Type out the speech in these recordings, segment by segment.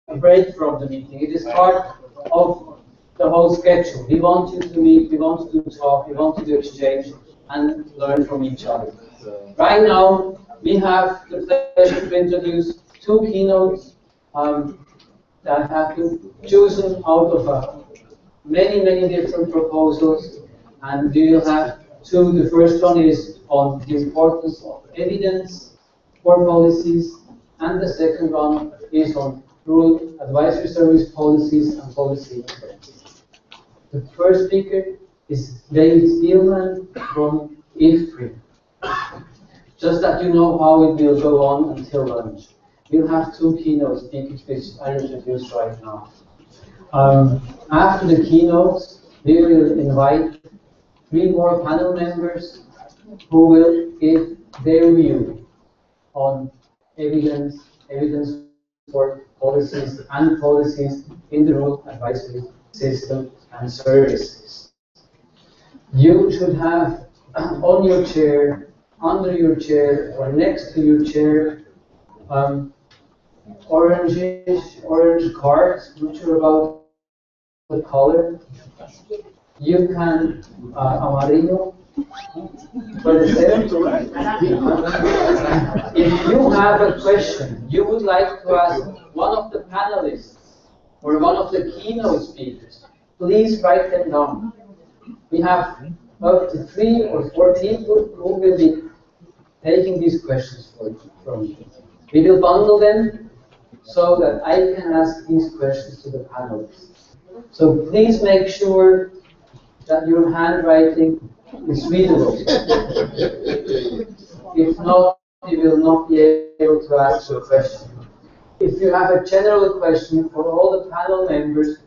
a break from the meeting. It is part of the whole schedule. We want you to meet, we want you to talk, we want you to exchange and learn from each other. Right now, we have the pleasure to introduce two keynotes that have been chosen out of many different proposals, and we will have two. The first one is on the importance of evidence for policies, and the second one is on rural advisory service policies and policy implementation. The first speaker is David Spielman from GFRAS. Just that you know how it will go on until lunch. We'll have two keynote speakers which I introduce right now. After the keynotes, we will invite 3 more panel members who will give their view on evidence for policies and policies in the rural advisory system and services. You should have on your chair, under your chair, or next to your chair, orange cards, which are about the color. You can amarillo. If you have a question you would like to ask one of the panelists or one of the keynote speakers, please write them down. We have up to 3 or 4 people who will be taking these questions from you. We will bundle them so that I can ask these questions to the panelists. So please make sure that your handwriting is readable. If not, you will not be able to ask your question. If you have a general question for all the panel members,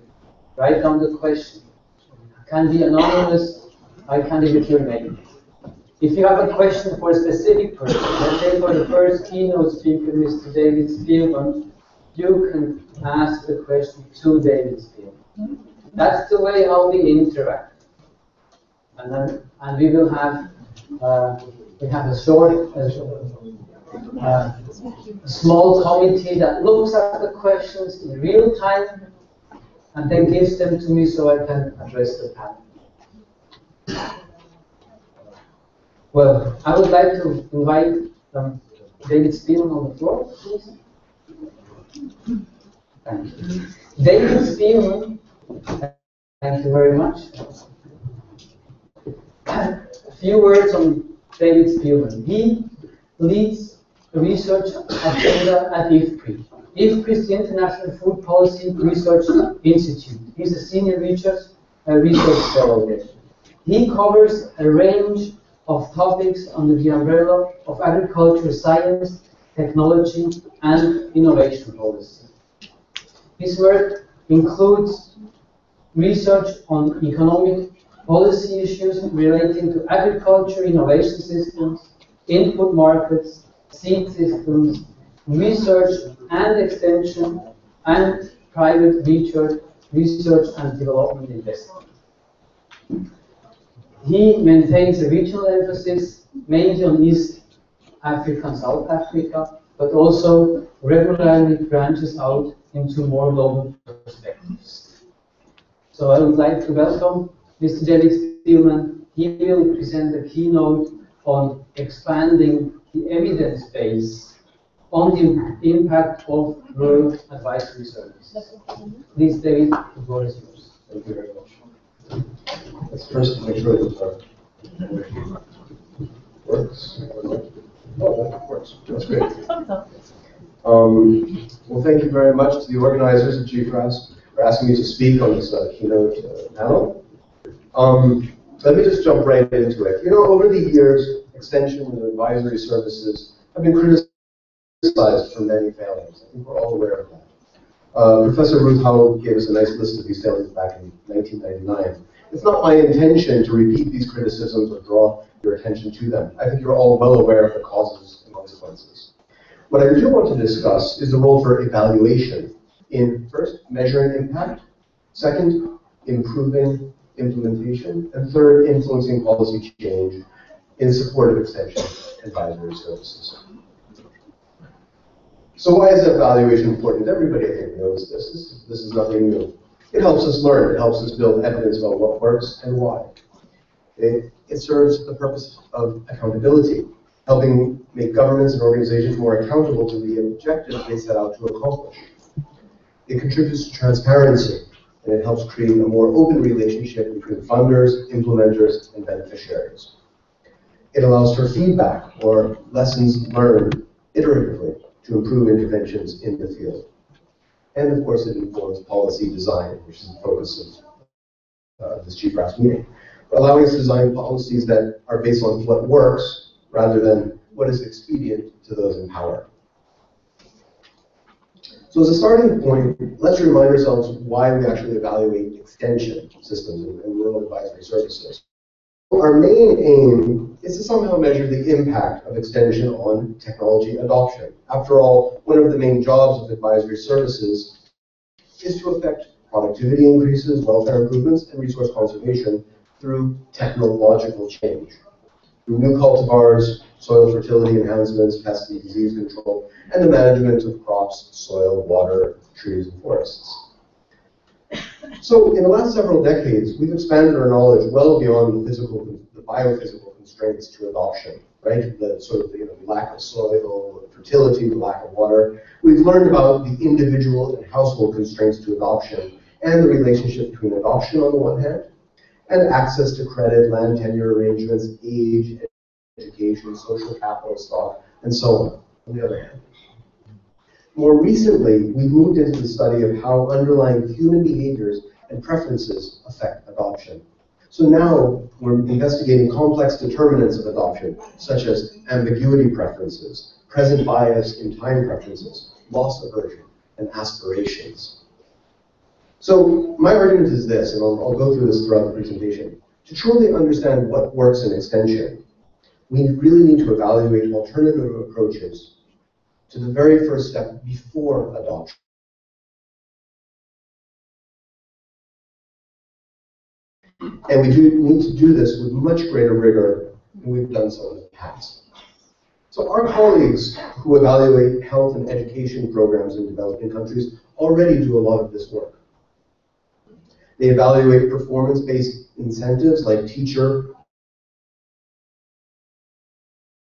write down the question. It can be anonymous, I can't give your name. If you have a question for a specific person, let's say for the first keynote speaker, Mr. David Spielman, you can ask the question to David Spielman. That's the way how we interact. And we will have a short, small committee that looks at the questions in real time and then gives them to me so I can address the panel. Well, I would like to invite David Spielman on the floor, please. Thank you. David Spielman, thank you very much. A few words on David Spielman. He leads the research agenda at GFRAS. GFRAS is the International Food Policy Research Institute. He's a senior research fellow there. He covers a range of topics under the umbrella of agriculture science, technology, and innovation policy. His work includes research on economic policy issues relating to agriculture, innovation systems, input markets, seed systems, research and extension, and private research and development investment. He maintains a regional emphasis, mainly on East Africa and South Africa, but also regularly branches out into more global perspectives. So I would like to welcome Mr. David Spielman. He will present a keynote on expanding the evidence base on the impact of rural advisory services. Please, David, the floor is yours. Thank you very much. Let's first make sure that works. Oh, that works. That's great. Well, thank you very much to the organizers of GFRAS for asking me to speak on this keynote panel. Let me just jump right into it. You know, over the years, extension and advisory services have been criticized for many failings. I think we're all aware of that. Professor Ruth Howe gave us a nice list of these failures back in 1999. It's not my intention to repeat these criticisms or draw your attention to them. I think you're all well aware of the causes and consequences. What I do want to discuss is the role for evaluation in, first, measuring impact, second, improving implementation, and third, influencing policy change in support of extension advisory services. So why is evaluation important? Everybody, I think, knows this. This is nothing new. It helps us learn. It helps us build evidence about what works and why. It serves the purpose of accountability, helping make governments and organizations more accountable to the objectives they set out to accomplish. It contributes to transparency, and it helps create a more open relationship between funders, implementers, and beneficiaries. It allows for feedback or lessons learned iteratively to improve interventions in the field. And of course, it informs policy design, which is the focus of this GFRAS meeting, allowing us to design policies that are based on what works rather than what is expedient to those in power. So as a starting point, let's remind ourselves why we actually evaluate extension systems and rural advisory services. Our main aim is to somehow measure the impact of extension on technology adoption. After all, one of the main jobs of advisory services is to affect productivity increases, welfare improvements, and resource conservation through technological change. Through new cultivars, soil fertility enhancements, pest and disease control, and the management of crops, soil, water, trees, and forests. So in the last several decades, we've expanded our knowledge well beyond the biophysical constraints to adoption, right? The sort of lack of soil, fertility, the lack of water. We've learned about the individual and household constraints to adoption and the relationship between adoption on the one hand and access to credit, land tenure arrangements, age, education, social capital stock, and so on the other hand. More recently, we've moved into the study of how underlying human behaviors and preferences affect adoption. So now we're investigating complex determinants of adoption, such as ambiguity preferences, present bias in time preferences, loss aversion, and aspirations. So my argument is this, and I'll go through this throughout the presentation. To truly understand what works in extension, we really need to evaluate alternative approaches to the very first step before adoption. And we do need to do this with much greater rigor than we've done so in the past. So our colleagues who evaluate health and education programs in developing countries already do a lot of this work. They evaluate performance-based incentives like teacher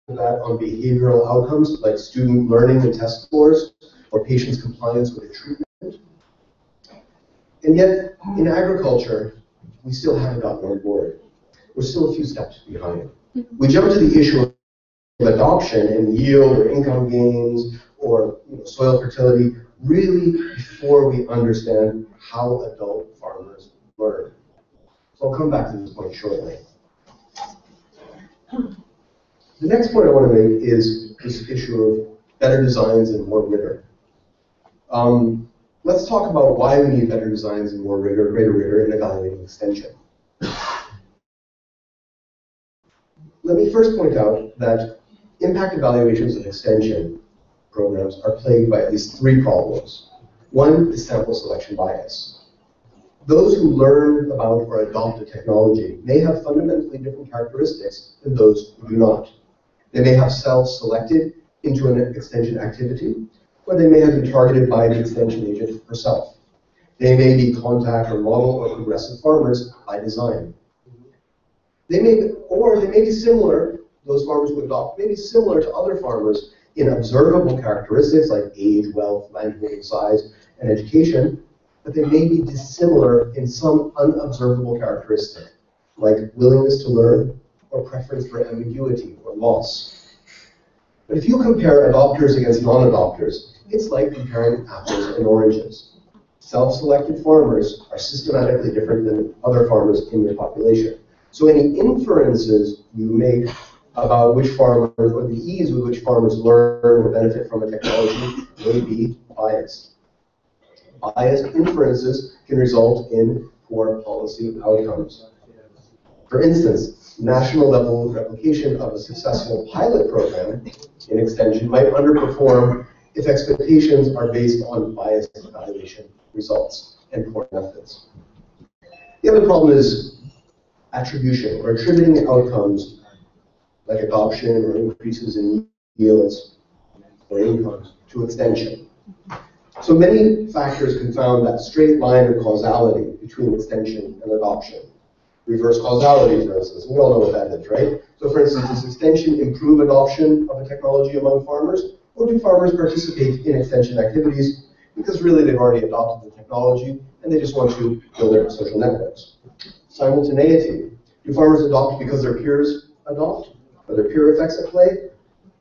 that on behavioral outcomes like student learning and test scores or patients' compliance with a treatment. And yet, in agriculture, we still haven't gotten on board. We're still a few steps behind. We jump to the issue of adoption and yield or income gains or soil fertility really before we understand how adult farmers learn. So I'll come back to this point shortly. The next point I want to make is this issue of better designs and more rigor. Let's talk about why we need better designs and more rigor, greater rigor in evaluating extension. Let me first point out that impact evaluations of extension programs are plagued by at least three problems. One is sample selection bias. Those who learn about or adopt a technology may have fundamentally different characteristics than those who do not. They may have self-selected into an extension activity, or they may have been targeted by the extension agent herself. They may be contact or model or progressive farmers by design. They may be similar, those farmers who adopt may be similar to other farmers in observable characteristics like age, wealth, landholding size, and education, but they may be dissimilar in some unobservable characteristic, like willingness to learn or preference for ambiguity or loss. But if you compare adopters against non-adopters, it's like comparing apples and oranges. Self-selected farmers are systematically different than other farmers in their population. So any inferences you make about which farmers, or the ease with which farmers learn or benefit from a technology may be biased. Biased inferences can result in poor policy outcomes. For instance, national level replication of a successful pilot program in extension might underperform if expectations are based on biased evaluation results and poor methods. The other problem is attribution, or attributing outcomes like adoption or increases in yields or incomes to extension. So many factors confound that straight line of causality between extension and adoption. Reverse causality, for instance. We all know what that is, right? So for instance, does extension improve adoption of a technology among farmers? Or do farmers participate in extension activities because really they've already adopted the technology and they just want to build their social networks? Simultaneity. Do farmers adopt because their peers adopt? Are there peer effects at play?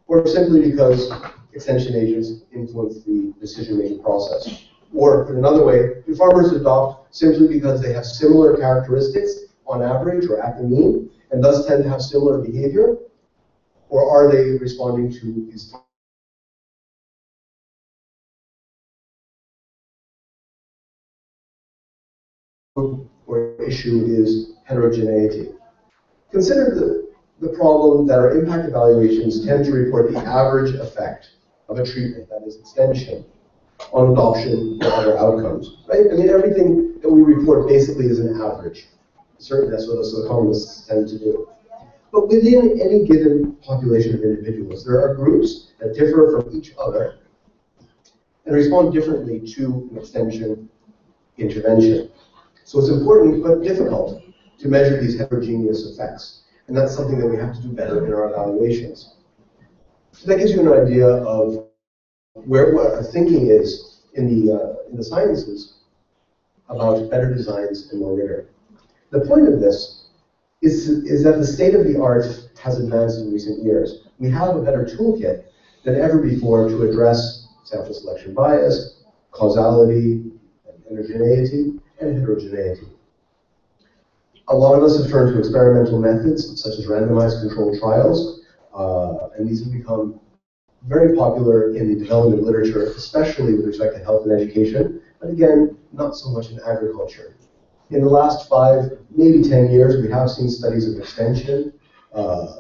Or simply because extension agents influence the decision-making process? Or, put another way, do farmers adopt simply because they have similar characteristics on average or at the mean, and thus tend to have similar behavior? Or are they responding to these or issue is heterogeneity? Consider the problem that our impact evaluations tend to report the average effect of a treatment, that is extension, on adoption or other outcomes, right? I mean, everything that we report basically is an average. Certainly that's what the economists tend to do. But within any given population of individuals, there are groups that differ from each other and respond differently to an extension intervention. So it's important but difficult to measure these heterogeneous effects. And that's something that we have to do better in our evaluations. So that gives you an idea of what our thinking is in the sciences about better designs and more rigor. The point of this is that the state of the art has advanced in recent years. We have a better toolkit than ever before to address sample selection bias, causality, heterogeneity, and heterogeneity. A lot of us have turned to experimental methods such as randomized controlled trials, and these have become very popular in the development literature, especially with respect to health and education, but again, not so much in agriculture. In the last 5, maybe 10 years, we have seen studies of extension,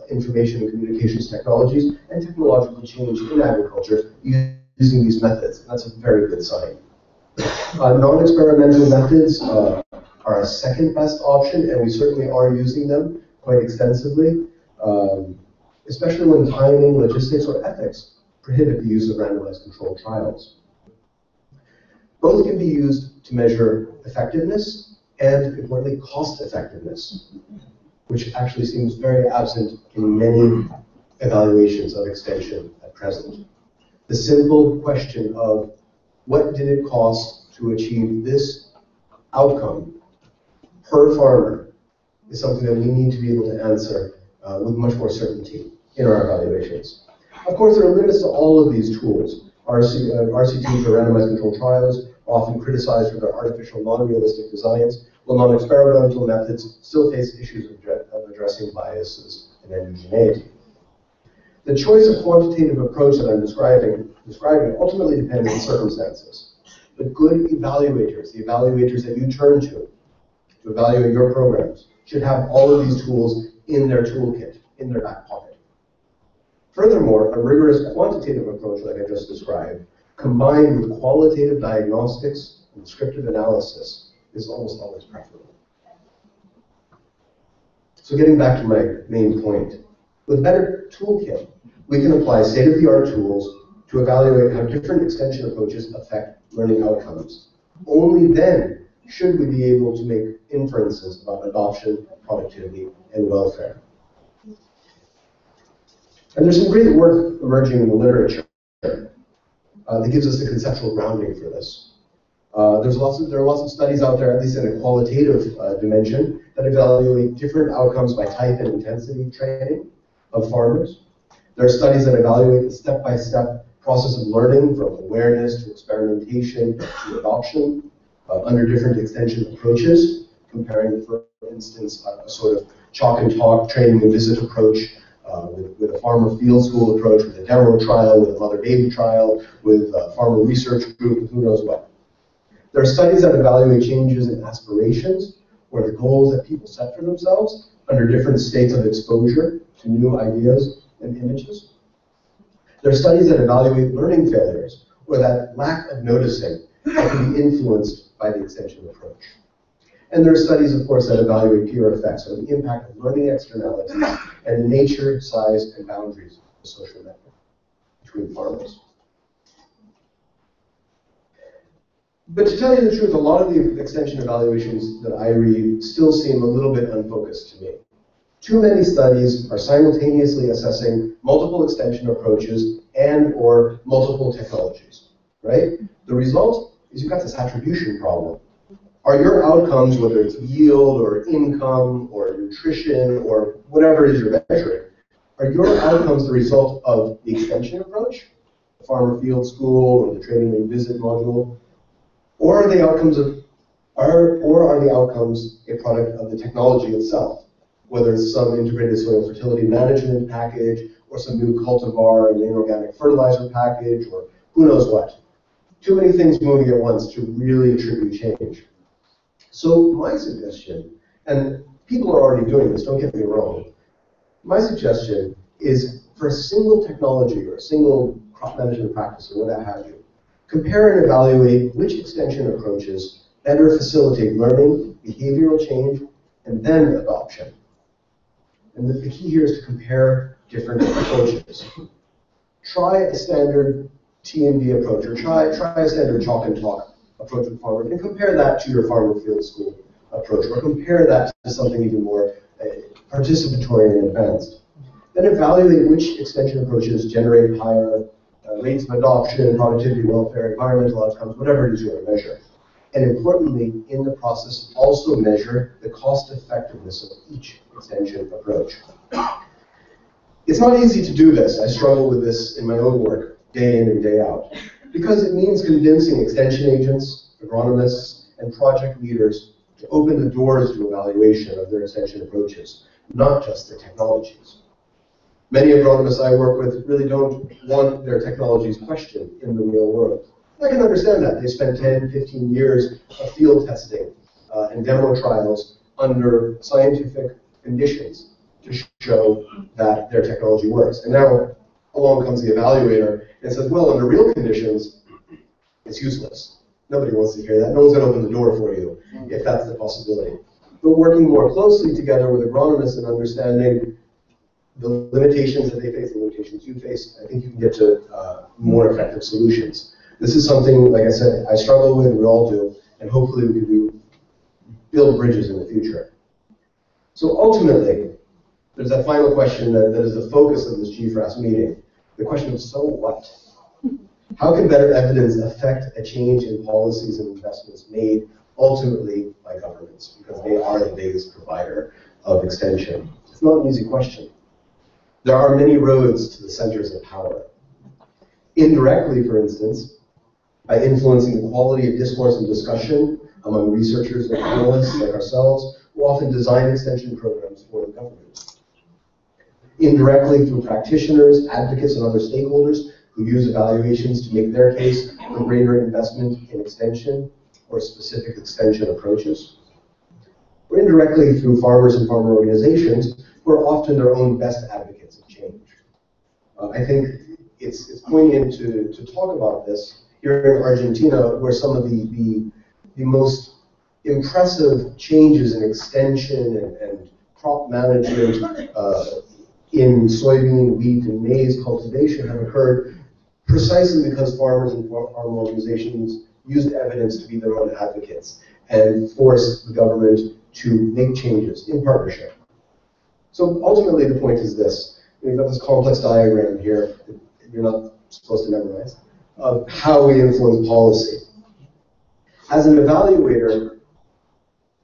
information and communications technologies, and technological change in agriculture using these methods. And that's a very good sign. Non-experimental methods are a second best option, and we certainly are using them quite extensively, especially when timing, logistics, or ethics prohibit the use of randomized controlled trials. Both can be used to measure effectiveness and, importantly, cost effectiveness, which actually seems very absent in many evaluations of extension at present. The simple question of what did it cost to achieve this outcome per farmer is something that we need to be able to answer with much more certainty in our evaluations. Of course, there are limits to all of these tools. RCTs, or randomized controlled trials, are often criticized for their artificial, non-realistic designs, while non-experimental methods still face issues of addressing biases and heterogeneity. The choice of quantitative approach that I'm describing ultimately depends on circumstances. But good evaluators, the evaluators that you turn to evaluate your programs, should have all of these tools in their toolkit, in their back pocket. Furthermore, a rigorous quantitative approach like I just described, combined with qualitative diagnostics and descriptive analysis, is almost always preferable. So getting back to my main point, with a better toolkit, we can apply state-of-the-art tools to evaluate how different extension approaches affect learning outcomes. Only then should we be able to make inferences about adoption, productivity, and welfare. And there's some great work emerging in the literature that gives us the conceptual grounding for this. There are lots of studies out there, at least in a qualitative dimension, that evaluate different outcomes by type and intensity training of farmers. There are studies that evaluate the step-by-step process of learning, from awareness to experimentation to adoption, under different extension approaches, comparing, for instance, a sort of chalk and talk training and visit approach with a farmer field school approach, with a demo trial, with a mother-baby trial, with a farmer research group, with who knows what. There are studies that evaluate changes in aspirations, or the goals that people set for themselves under different states of exposure to new ideas and images. There are studies that evaluate learning failures, or that lack of noticing that can be influenced by the extension approach. And there are studies, of course, that evaluate peer effects, or the impact of learning externalities and the nature, size, and boundaries of the social network between farmers. But to tell you the truth, a lot of the extension evaluations that I read still seem a little bit unfocused to me. Too many studies are simultaneously assessing multiple extension approaches and or multiple technologies, right? The result is you've got this attribution problem. Are your outcomes, whether it's yield or income or nutrition or whatever it is you're measuring, are your outcomes the result of the extension approach, the farmer field school or the training and visit module, or are the outcomes a product of the technology itself? Whether it's some integrated soil fertility management package, or some new cultivar and inorganic fertilizer package, or who knows what. Too many things moving at once to really attribute change. So my suggestion, and people are already doing this, don't get me wrong, my suggestion is for a single technology or a single crop management practice or what have you, compare and evaluate which extension approaches better facilitate learning, behavioral change, and then adoption. And the key here is to compare different approaches. Try a standard T&D approach, or try a standard chalk and talk approach with farmers, and compare that to your farmer field school approach, or compare that to something even more participatory and advanced. Then evaluate which extension approaches generate higher rates of adoption, productivity, welfare, environmental outcomes, whatever it is you want to measure. And importantly, in the process, also measure the cost effectiveness of each extension approach. It's not easy to do this. I struggle with this in my own work, day in and day out, because it means convincing extension agents, agronomists, and project leaders to open the doors to evaluation of their extension approaches, not just their technologies. Many agronomists I work with really don't want their technologies questioned in the real world. I can understand that. They spend 10, 15 years of field testing and demo trials under scientific conditions to show that their technology works. And now along comes the evaluator and says, well, under real conditions, it's useless. Nobody wants to hear that. No one's going to open the door for you if that's the possibility. But working more closely together with agronomists and understanding the limitations that they face, the limitations you face, I think you can get to more effective solutions. This is something, like I said, I struggle with, we all do, and hopefully we can build bridges in the future. So ultimately, there's that final question that is the focus of this GFRAS meeting, the question of so what? How can better evidence affect a change in policies and investments made ultimately by governments, because they are the biggest provider of extension? It's not an easy question. There are many roads to the centers of power. Indirectly, for instance, by influencing the quality of discourse and discussion among researchers and analysts like ourselves, who often design extension programs for the government. Indirectly through practitioners, advocates, and other stakeholders who use evaluations to make their case for greater investment in extension or specific extension approaches. Or indirectly through farmers and farmer organizations who are often their own best advocates of change. I think it's poignant to talk about this here in Argentina, where some of the most impressive changes in extension and crop management in soybean, wheat, and maize cultivation have occurred precisely because farmers and farm organizations used evidence to be their own advocates and forced the government to make changes in partnership. So ultimately the point is this. We've got this complex diagram here that you're not supposed to memorize, of how we influence policy. As an evaluator,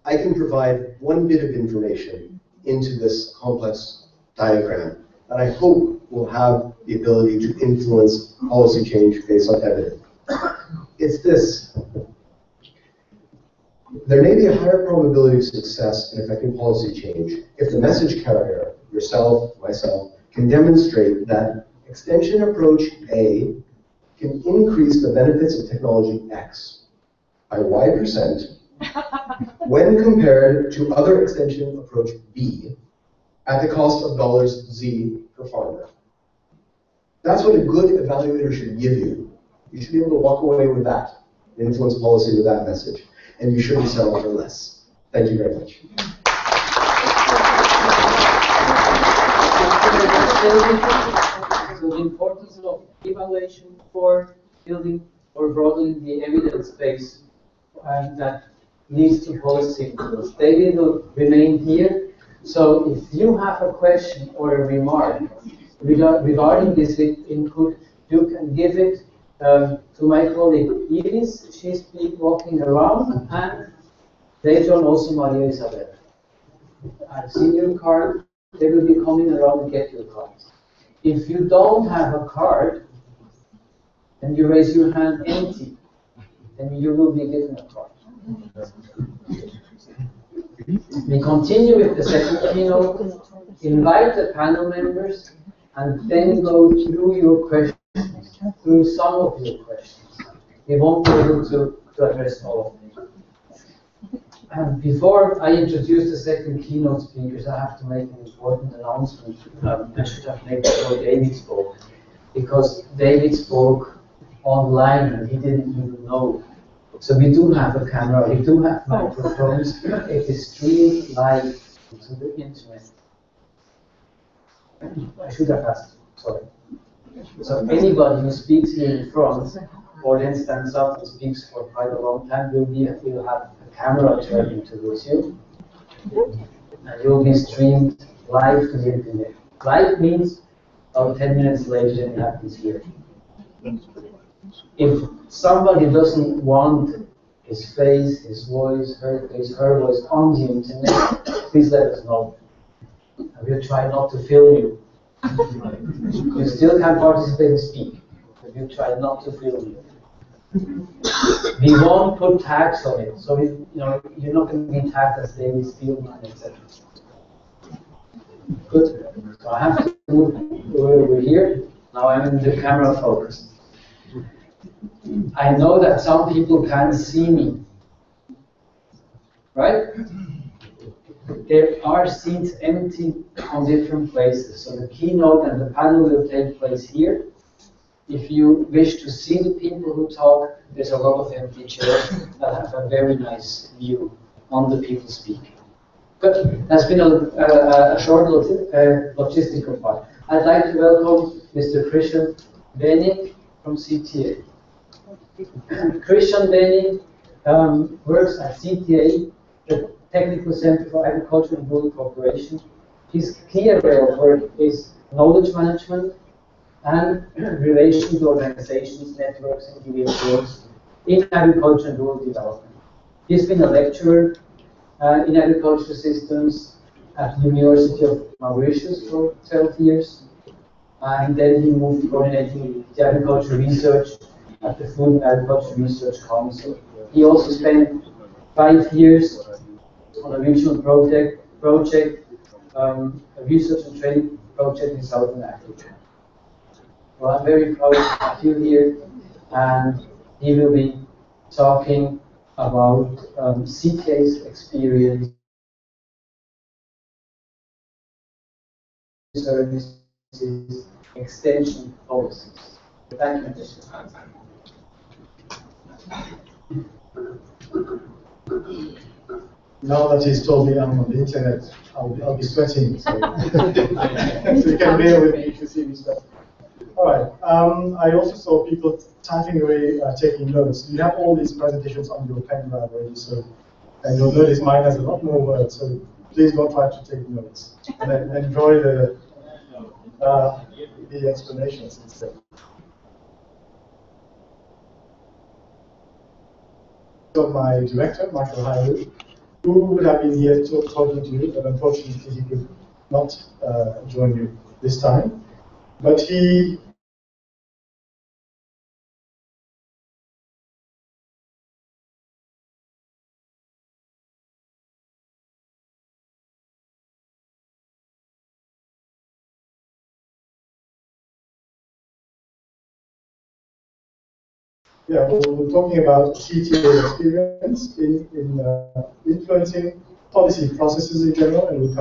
I can provide one bit of information into this complex diagram that I hope will have the ability to influence policy change based on evidence. It's this. There may be a higher probability of success in affecting policy change if the message carrier, yourself, myself, can demonstrate that extension approach A can increase the benefits of technology X by Y% when compared to other extension approach B at the cost of dollars Z per farmer. That's what a good evaluator should give you. You should be able to walk away with that, influence policy with that message, and you shouldn't settle for less. Thank you very much. So the importance of evaluation for building or broadening the evidence base that needs to pose signals. David will remain here. So if you have a question or a remark regarding this input, you can give it to my colleague Iris. She's walking around, and later on also Maria Isabel. I've seen your card. They will be coming around and get your cards. If you don't have a card, and you raise your hand empty, then you will be given a card. We continue with the second keynote, invite the panel members, and then go through your questions, through some of your questions. We won't be able to address all of them. And before I introduce the second keynote speakers, I have to make an important announcement. I should have made before David spoke, because David spoke online and he didn't even know. So we do have a camera, we do have microphones. It is streamed live to the internet. I should have asked, sorry. So anybody who speaks here in front or then stands up and speaks for quite a long time will have a camera turning towards you. And you'll be streamed live to the internet. Live means about 10 minutes later than it happens here. If somebody doesn't want his face, his voice, her face, her voice on the internet, please let us know. And we'll try not to film you. You still can participate and speak, but we'll try not to film you. We won't put tags on it, so you're not going to be tagged as David Spielman, etc. Good. So I have to move over here. Now I'm in the camera focus. I know that some people can't see me, right? There are seats empty on different places, so the keynote and the panel will take place here. If you wish to see the people who talk, there's a lot of empty chairs that have a very nice view on the people speaking. Good. That's been a short logistical part. I'd like to welcome Mr. Christian Benning from CTA. Christian Benning works at CTA, the Technical Center for Agriculture and Rural Cooperation. His key area of work is knowledge management and relation to organizations, networks, and individuals in agriculture and rural development. He's been a lecturer in agriculture systems at the University of Mauritius for 12 years, and then he moved to coordinating the agriculture research at the Food and Agriculture Research Council. He also spent 5 years on a regional project, a research and training project in Southern Africa. Well, I'm very proud to have you here, and he will be talking about CTA's experience, services, extension policies. Thank you, Mr. Now that he's told me I'm on the internet, I'll be sweating, so, so you can bear with me if you see me sweat. All right. I also saw people typing away, taking notes. You have all these presentations on your pen drive already, so and you'll notice mine has a lot more words. So please don't try to take notes and enjoy the explanations instead. So my director, Michael Hywood, who would have been here talking to you, but unfortunately he could not join you this time. But he we're talking about CTA experience in influencing policy processes in general, and we'll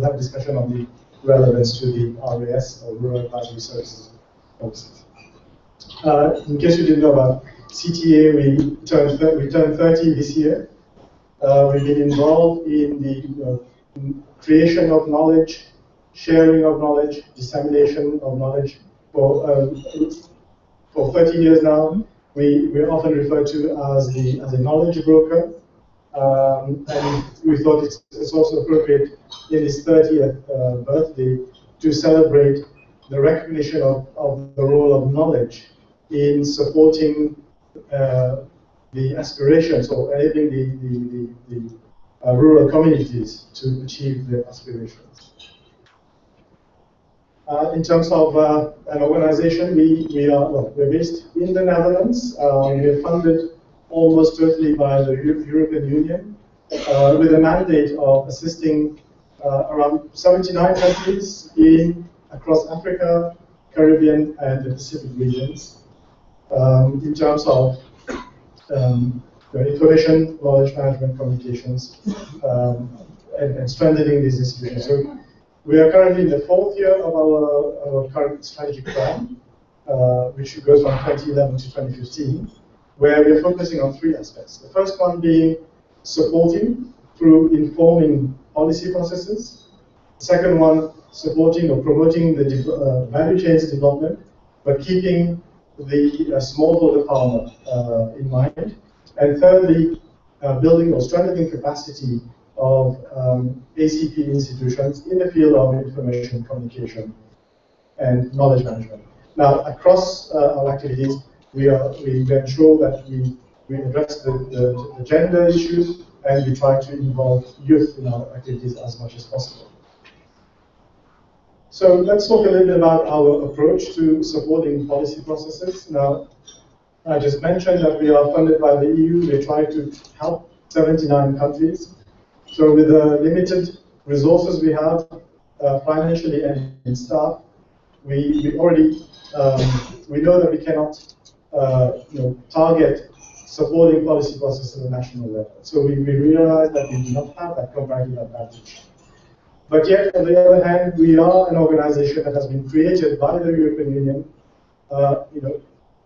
have a discussion on the relevance to the RAS, or Rural Advisory Services policies. In case you didn't know about CTA, we turned 30 this year. We've been involved in the creation of knowledge, sharing of knowledge, dissemination of knowledge for 30 years now. we're often referred to as a knowledge broker. And we thought it's also appropriate in his 30th birthday to celebrate the recognition of the role of knowledge in supporting the aspirations or enabling the rural communities to achieve their aspirations. In terms of an organization, we're based in the Netherlands. We're funded almost totally by the European Union, with a mandate of assisting around 79 countries across Africa, Caribbean, and the Pacific regions in terms of information, knowledge management, communications, and strengthening these institutions. So we are currently in the 4th year of our current strategic plan, which goes from 2011 to 2015, where we're focusing on 3 aspects. The first one being supporting through informing policy processes. The second one, supporting or promoting the value chains development, but keeping the smallholder farmer in mind. And thirdly, building or strengthening capacity of ACP institutions in the field of information communication and knowledge management. Now, across our activities, we ensure that we address the gender issues, and we try to involve youth in our activities as much as possible. So let's talk a little bit about our approach to supporting policy processes. Now, I just mentioned that we are funded by the EU. We try to help 79 countries. So with the limited resources we have, financially and in staff, we already we know that we cannot target supporting policy processes at the national level. So we realize that we do not have that comparative advantage. But yet, on the other hand, we are an organization that has been created by the European Union,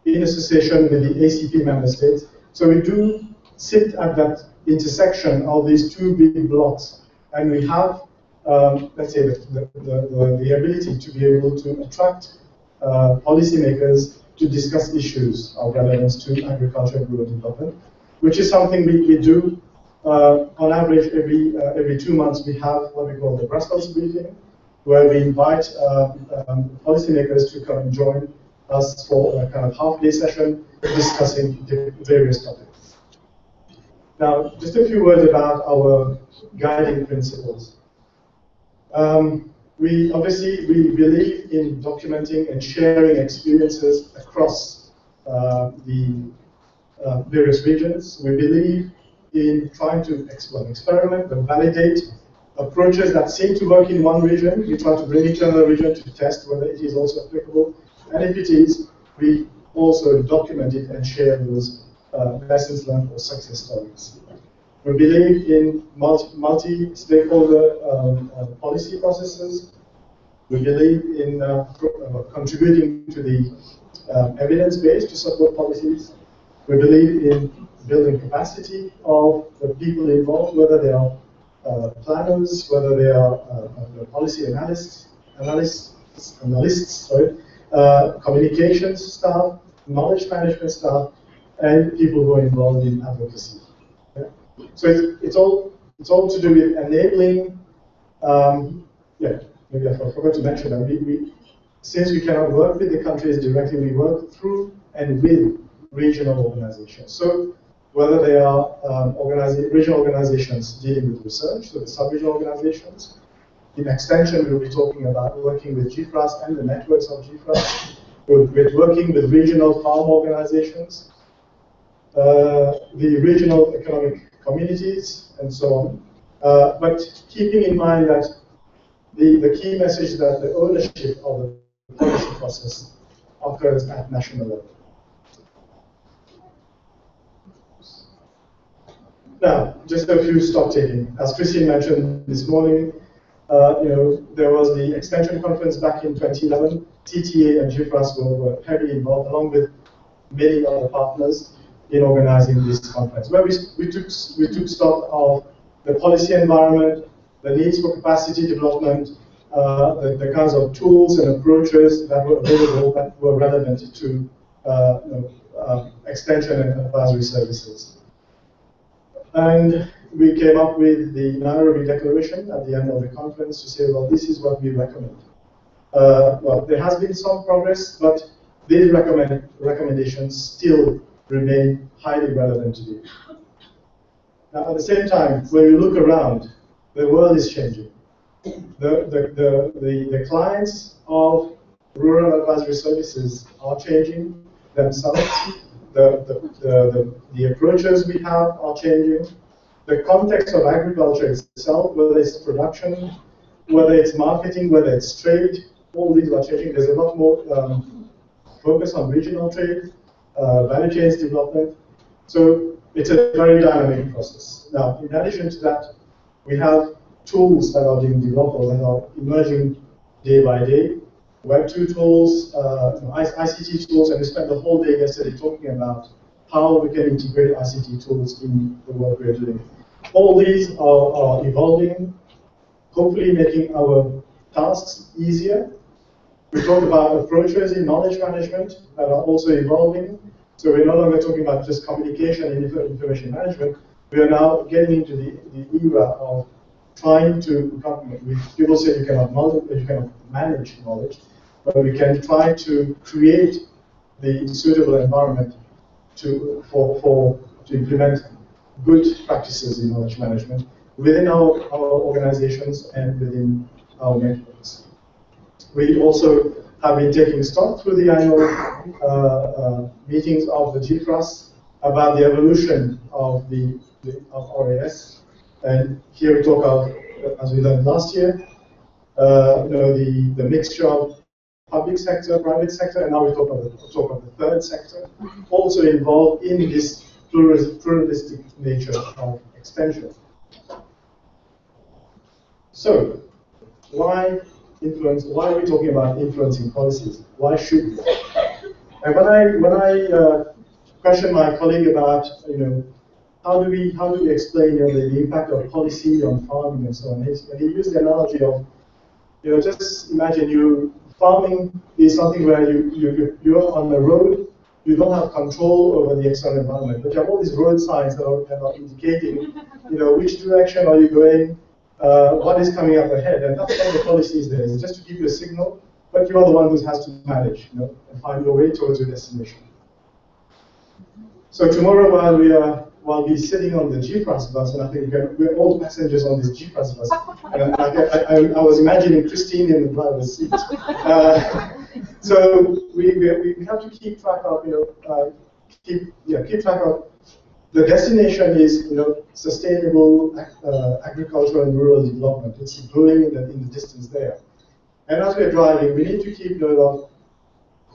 in association with the ACP member states. So we do sit at that intersection of these 2 big blocks, and we have, let's say, the ability to be able to attract policymakers to discuss issues of relevance to agriculture and rural development, which is something we do. On average, every 2 months, we have what we call the Brussels briefing, where we invite policymakers to come and join us for a kind of half-day session discussing various topics. Now, just a few words about our guiding principles. We believe in documenting and sharing experiences across the various regions. We believe in trying to experiment and validate approaches that seem to work in one region. We try to bring it to another region to test whether it is also applicable. And if it is, we also document it and share those lessons learned or success stories. We believe in multi-stakeholder policy processes. We believe in contributing to the evidence base to support policies. We believe in building capacity of the people involved, whether they are planners, whether they are policy analysts, communications staff, knowledge management staff, and people who are involved in advocacy. Okay? So it's all to do with enabling. Maybe I forgot to mention that since we cannot work with the countries directly, we work through and with regional organizations. So whether they are regional organizations dealing with research, so the sub-regional organizations. In extension, we'll be talking about working with GFRAS and the networks of GFRAS. We're working with regional farm organizations, the regional economic communities, and so on. But keeping in mind that the key message is that the ownership of the policy process occurs at national level. Now, just a few stock taking. As Christine mentioned this morning, there was the extension conference back in 2011. TTA and GFRAS were heavily involved, along with many other partners, in organizing this conference, where we took stock of the policy environment, the needs for capacity development, the kinds of tools and approaches that were available that were relevant to extension and advisory services. And we came up with the Nairobi Declaration at the end of the conference to say, well, this is what we recommend. Well, there has been some progress, but these recommendations still remain highly relevant today. Now, at the same time, when you look around, the world is changing. The clients of rural advisory services are changing themselves. The approaches we have are changing. The context of agriculture itself, whether it's production, whether it's marketing, whether it's trade, all these are changing. There's a lot more focus on regional trade, value chains development. So it's a very dynamic process. Now, in addition to that, we have tools that are being developed and are emerging day by day. Web 2 tools, ICT tools, and we spent the whole day yesterday talking about how we can integrate ICT tools in the work we're doing. All these are evolving, hopefully making our tasks easier. We talked about approaches in knowledge management that are also evolving. So we're no longer talking about just communication and information management. We are now getting into the era of trying to, people say you cannot manage knowledge, but we can try to create the suitable environment to implement good practices in knowledge management within our organizations and within our networks. We also have been taking stock through the annual meetings of the GFRAS about the evolution of RAS. And here we talk of, as we learned last year, the mixture of public sector, private sector, and now we talk of the third sector, also involved in this pluralistic nature of extension. So, why influence? Why are we talking about influencing policies? Why should we? And when I questioned my colleague about, how do we explain the impact of policy on farming and so on, and he used the analogy of, just imagine farming is something where you're on the road, you don't have control over the external environment, but you have all these road signs that are indicating, which direction are you going, what is coming up ahead, and that's why the policy is there. It's just to give you a signal, but you are the one who has to manage, and find your way towards your destination. So tomorrow, while we're sitting on the GFRAS bus, and I think we're all passengers on this GFRAS bus, and I was imagining Christine in the driver's seat. So we have to keep track of, keep track of. The destination is, sustainable agricultural and rural development. It's growing in the distance there. And as we're driving, we need to keep note of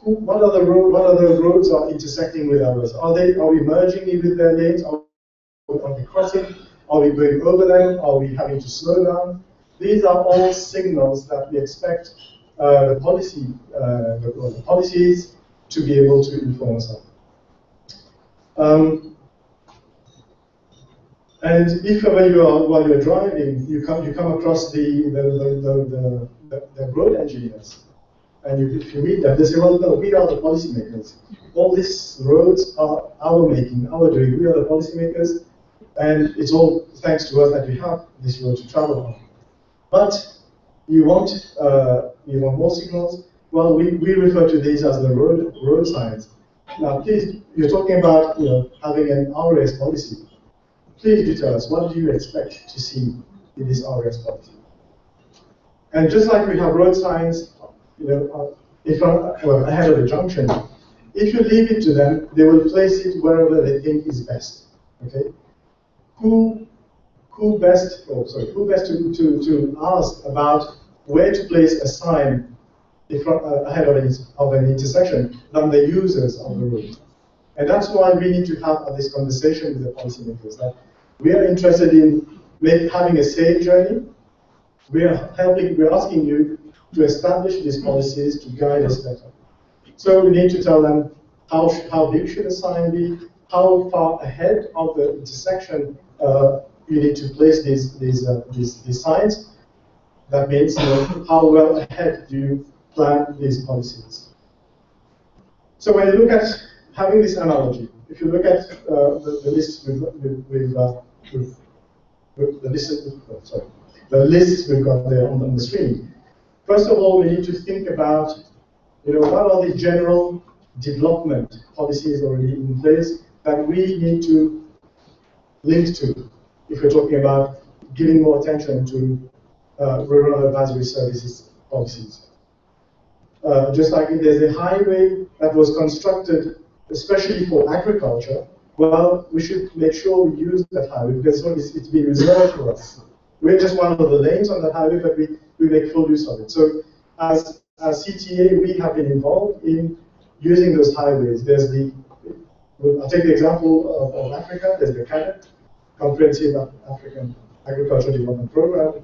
what other roads are intersecting with ours. Are we merging in with their lanes? Are we crossing? Are we going over them? Are we having to slow down? These are all signals that we expect the policies to be able to inform us of. And if ever while you're driving, you come across the road engineers, and if you meet them, they say, well, no, we are the policymakers. All these roads are our making, our doing. We are the policymakers, and it's all thanks to us that we have this road to travel on. But you want more signals? Well, we refer to these as the road signs. Now, please, you're talking about having an RAS policy. Please do tell us, what do you expect to see in this RAS policy? And just like we have road signs, ahead of the junction, if you leave it to them, they will place it wherever they think is best. Okay? Who best to ask about where to place a sign ahead of an intersection than the users of the road? And that's why we need to have this conversation with the policymakers. That we are interested in having a safe journey. We are asking you to establish these policies to guide us better. So we need to tell them how big should a sign be, how far ahead of the intersection you need to place these signs. That means how well ahead do you plan these policies. So when you look at having this analogy, if you look at the list the list we've got there on the screen. First of all, we need to think about, what are the general development policies already in place that we need to link to if we're talking about giving more attention to rural advisory services policies. Just like if there's a highway that was constructed especially for agriculture, well, we should make sure we use that highway because it's been reserved for us. We're just one of the lanes on that highway, but we make full use of it. So as CTA, we have been involved in using those highways. I'll take the example of Africa. There's the CADEP, Comprehensive African Agricultural Development Program,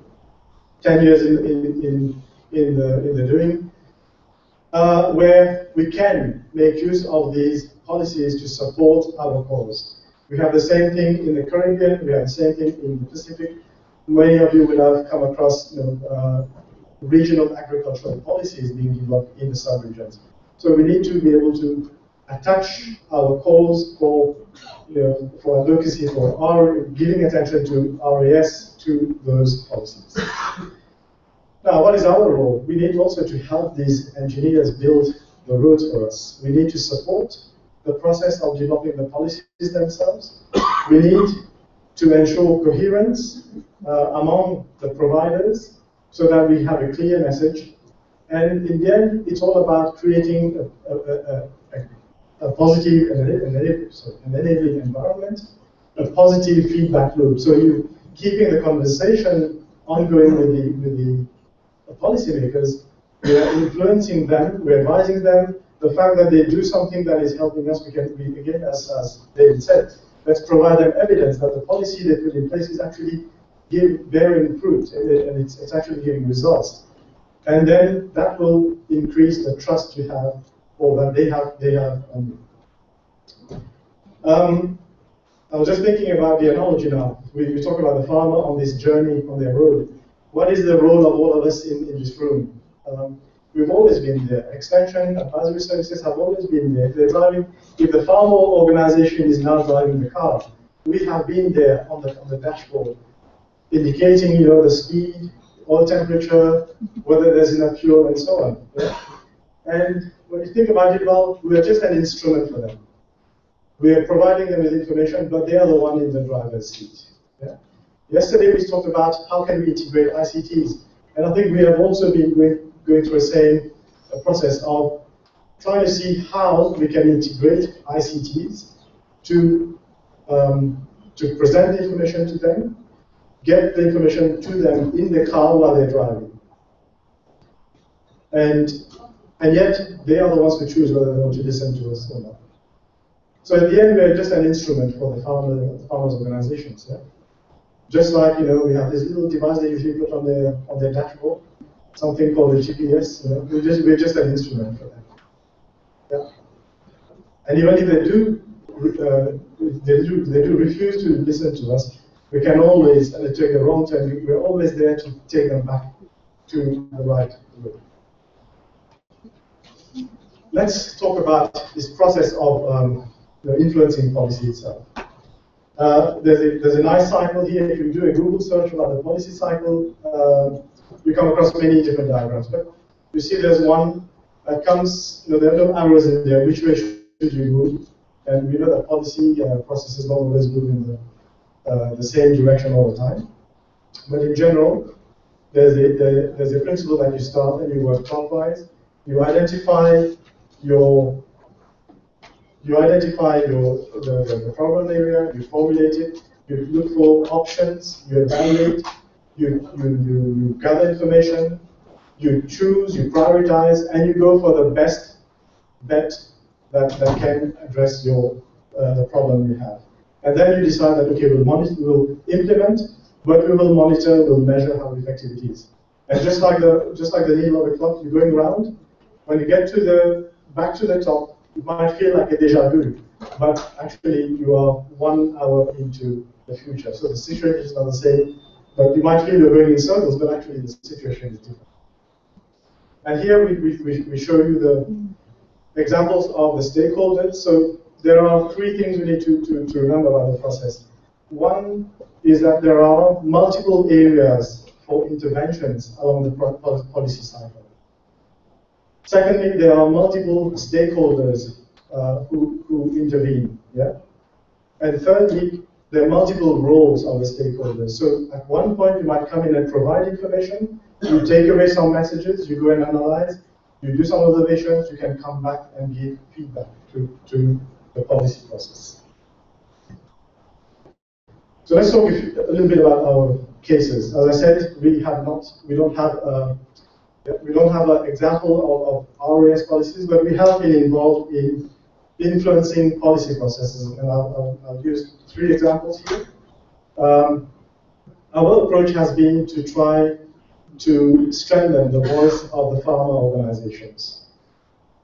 10 years in the doing, where we can make use of these policies to support our cause. We have the same thing in the Caribbean, we have the same thing in the Pacific. Many of you will have come across regional agricultural policies being developed in the sub-regions. So we need to be able to attach our calls for advocacy, for giving attention to RAS to those policies. Now, what is our role? We need also to help these engineers build the roads for us. We need to support the process of developing the policies themselves. We need to ensure coherence among the providers so that we have a clear message. And in the end, it's all about creating a positive and enabling environment, a positive feedback loop. So you keeping the conversation ongoing with the policymakers, we are influencing them, we're advising them. The fact that they do something that is helping us, again, as David said, let's provide them evidence that the policy they put in place is actually bearing fruit, and it's actually giving results. And then that will increase the trust you have, or that they have on you. I was just thinking about the analogy now. We talk about the farmer on this journey on their road. What is the role of all of us in this room? We've always been there. Extension, advisory services have always been there. If the farmer organization is now driving the car, we have been there on the dashboard, indicating the speed, oil temperature, whether there's enough fuel, and so on. Yeah? And when you think about it, well, we are just an instrument for them. We are providing them with information, but they are the one in the driver's seat. Yeah? Yesterday we talked about how can we integrate ICTs, and I think we have also been going through the same process of trying to see how we can integrate ICTs to present the information to them, get the information to them in the car while they're driving. And yet, they are the ones who choose whether they want to listen to us or not. So at the end, we're just an instrument for the farmers' organizations. Yeah? Just like, we have this little device they usually put on their dashboard, something called the GPS. We're just an instrument for them. Yeah? And even if they do refuse to listen to us, we can always, and they take the wrong turn, we're always there to take them back to the right road. Let's talk about this process of influencing policy itself. There's a nice cycle here. If you do a Google search about the policy cycle, you come across many different diagrams. But you see there's one that comes, there are no arrows in there. Which way should you move? And we know that policy processes don't always move in the same direction all the time. But in general, there's a principle that you start and you work clockwise. You identify the problem area, you formulate it, you look for options, you evaluate, you gather information, you choose, you prioritize, and you go for the best bet that can address the problem you have. And then you decide that, okay, we'll implement, but we will monitor, we'll measure how effective it is. And just like the needle of a clock, you're going round. When you get back to the top, it might feel like a déjà vu, but actually you are 1 hour into the future. So the situation is not the same, but you might feel you're going in circles, but actually the situation is different. And here we show you the examples of the stakeholders. So there are three things we need to remember about the process. One is that there are multiple areas for interventions along the policy cycle. Secondly, there are multiple stakeholders who intervene. Yeah? And thirdly, there are multiple roles of the stakeholders. So at one point, you might come in and provide information, you take away some messages, you go and analyze, you do some observations, you can come back and give feedback to the policy process. So let's talk a little bit about our cases. As I said, we don't have an example of RAS policies, but we have been involved in influencing policy processes, and I'll use three examples here. Our approach has been to try to strengthen the voice of the farmer organizations.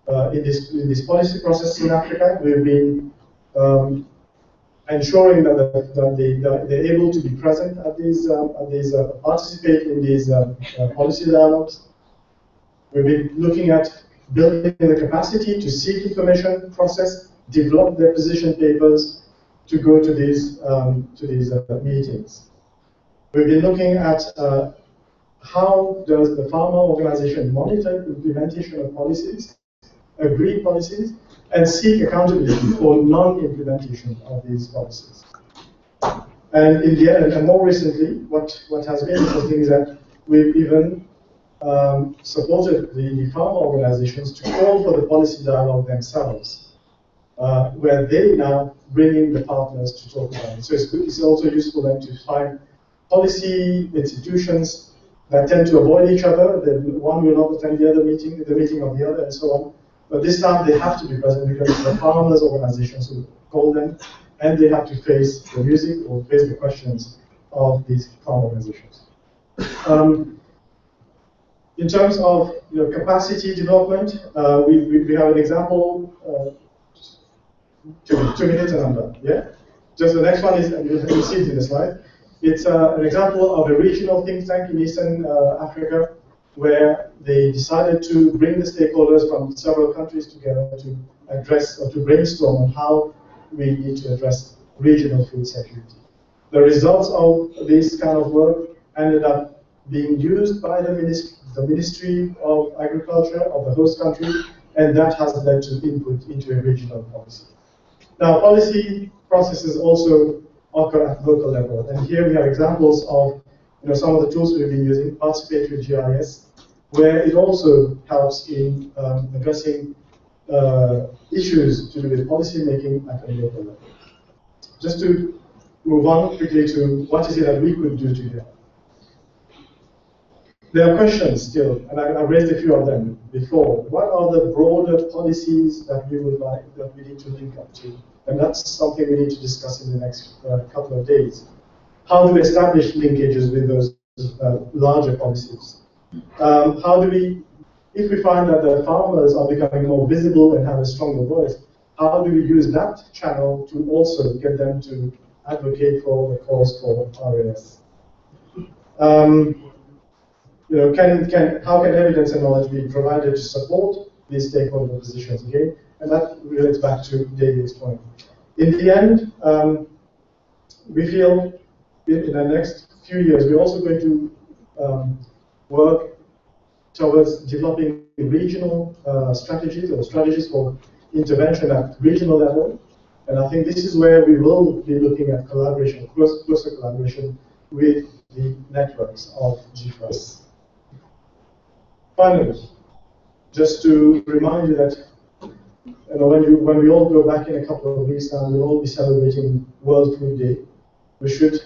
In this policy process in Africa, we've been ensuring that they're able to be present at these participate in these policy dialogues. We've been looking at building the capacity to seek information, process, develop their position papers to go to these meetings. We've been looking at how does the farmer organization monitor implementation of policies, agree policies, and seek accountability for non-implementation of these policies. And in the end, and more recently, what has been interesting is that we've even supported the farmer organizations to call for the policy dialogue themselves, where they now bring in the partners to talk about it. So it's also useful then to find policy institutions that tend to avoid each other. One will not attend the meeting of the other, and so on. But this time they have to be present because it's the farmers' organizations who call them, and they have to face the music or face the questions of these farm organizations. In terms of capacity development, we have an example. 2 minutes and I'm done. Yeah. Just the next one is, and you'll see it in the slide. It's an example of a regional think tank in Eastern Africa, where they decided to bring the stakeholders from several countries together to address or to brainstorm on how we need to address regional food security. The results of this kind of work ended up being used by the Ministry of Agriculture of the host country, and that has led to input into a regional policy. Now, policy processes also occur at local level, and here we have examples of some of the tools we've been using, participatory GIS, where it also helps in addressing issues to do with policy making at a local level. Just to move on quickly to what is it that we could do together. There are questions still, and I've raised a few of them before. What are the broader policies that we need to link up to? And that's something we need to discuss in the next couple of days. How do we establish linkages with those larger policies? How do we, if we find that the farmers are becoming more visible and have a stronger voice, how do we use that channel to also get them to advocate for the cause for RAS? How can evidence and knowledge be provided to support these stakeholder positions again? And that relates back to David's point. In the end, we feel in the next few years, we're also going to work towards developing regional strategies or strategies for intervention at regional level. And I think this is where we will be looking at collaboration, closer collaboration with the networks of GFRAS. Finally, just to remind you that when we all go back in a couple of weeks now, we'll all be celebrating World Food Day. We should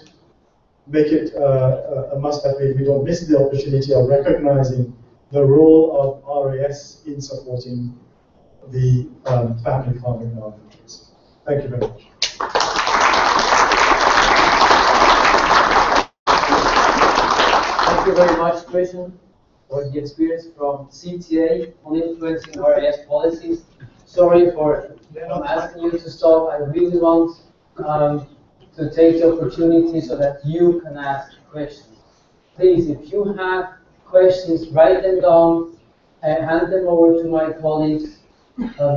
make it a must that we don't miss the opportunity of recognizing the role of RAS in supporting the family farming in our countries. Thank you very much. Thank you very much, Christian, for the experience from CTA on influencing RAS policies. Sorry for asking you to stop. I really want to take the opportunity so that you can ask questions. Please, if you have questions, write them down and hand them over to my colleagues.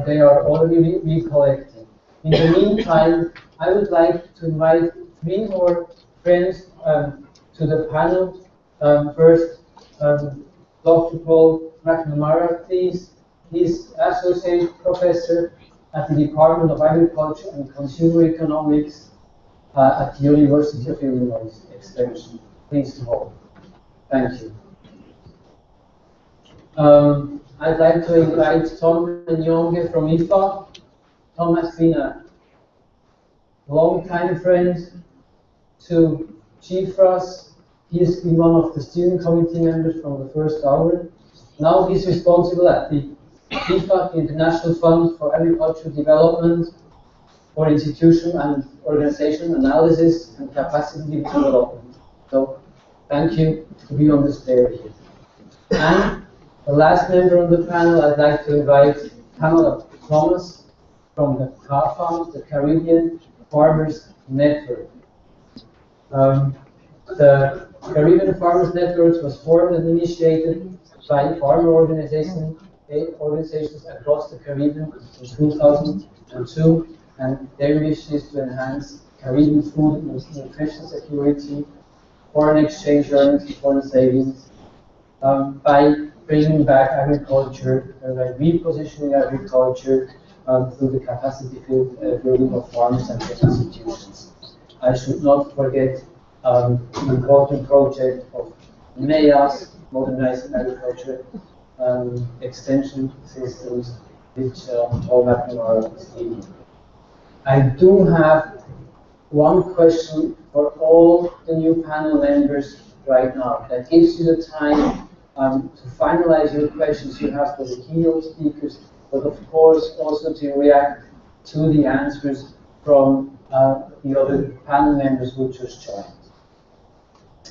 They are already recollecting. In the meantime, I would like to invite 3 more friends to the panel. First, Dr. Paul McNamara, please. He's Associate Professor at the Department of Agriculture and Consumer Economics at the University of Illinois Extension. Please hold. Thank you. I'd like to invite Tom Nyonge from IFA. Tom has been a long-time friend to GFRAS. He has been one of the steering committee members from the first hour. Now he's responsible at the IFA, the International Fund for Agricultural Development, for institution and organization analysis and capacity development. So thank you to be on the stage here. And the last member on the panel, I'd like to invite Pamela Thomas from the CAFAM, the Caribbean Farmers Network. The Caribbean Farmers Network was formed and initiated by farmer organizations across the Caribbean in 2002, and their mission is to enhance Caribbean food and nutrition security, foreign exchange earnings and foreign savings, by bringing back agriculture, by repositioning agriculture through the capacity building of farmers and their institutions. I should not forget the important project of MEAS, Modernizing Agriculture Extension Systems, which Paul McNamara is leading. I do have one question for all the new panel members right now. That gives you the time to finalize your questions you have for the keynote speakers, but of course also to react to the answers from the other panel members who just joined.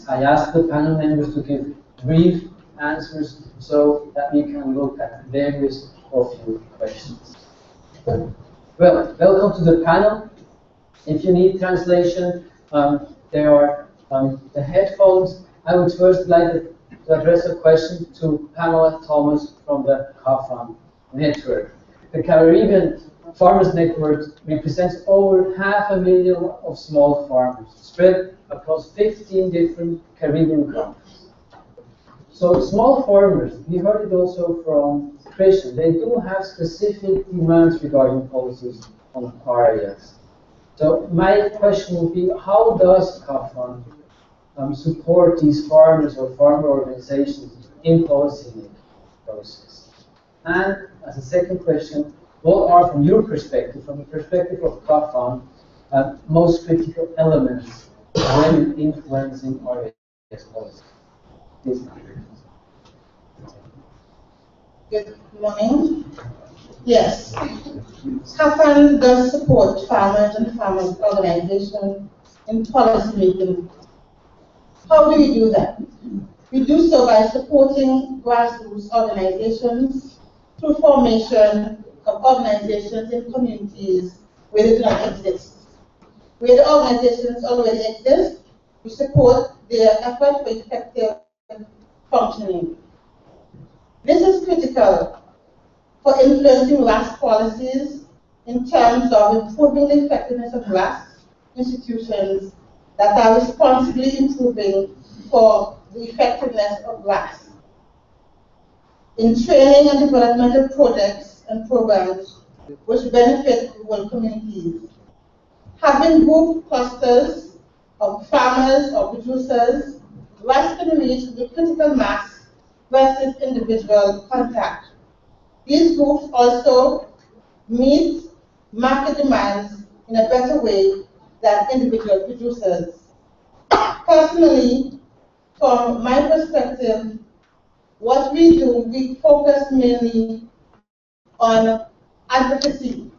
I asked the panel members to give brief answers so that we can look at various of your questions. Well, welcome to the panel. If you need translation, there are the headphones. I would first like to address a question to Pamela Thomas from the CAFAM network. The Caribbean Farmers Network represents over 500,000 of small farmers spread across 15 different Caribbean countries. So small farmers, we heard it also from Christian, they do have specific demands regarding policies on areas. So my question would be, how does CAFAM support these farmers or farmer organizations in policy making process? And as a second question, what are, from your perspective, from the perspective of CAFAM, most critical elements when influencing RAS policy? Please. Good morning. Yes, CAFAM does support farmers and farmers organizations in policy making. How do we do that? We do so by supporting grassroots organizations through formation of organizations in communities where they do not exist. Where the organizations already exist, we support their effort for effective functioning. This is critical for influencing RAS policies in terms of improving the effectiveness of RAS institutions that are responsibly improving for the effectiveness of RAS. In training and development of projects and programs which benefit rural communities. Having group clusters of farmers or producers, RAS can reach the critical mass versus individual contact. These groups also meet market demands in a better way than individual producers. Personally, from my perspective, what we do, we focus mainly on advocacy.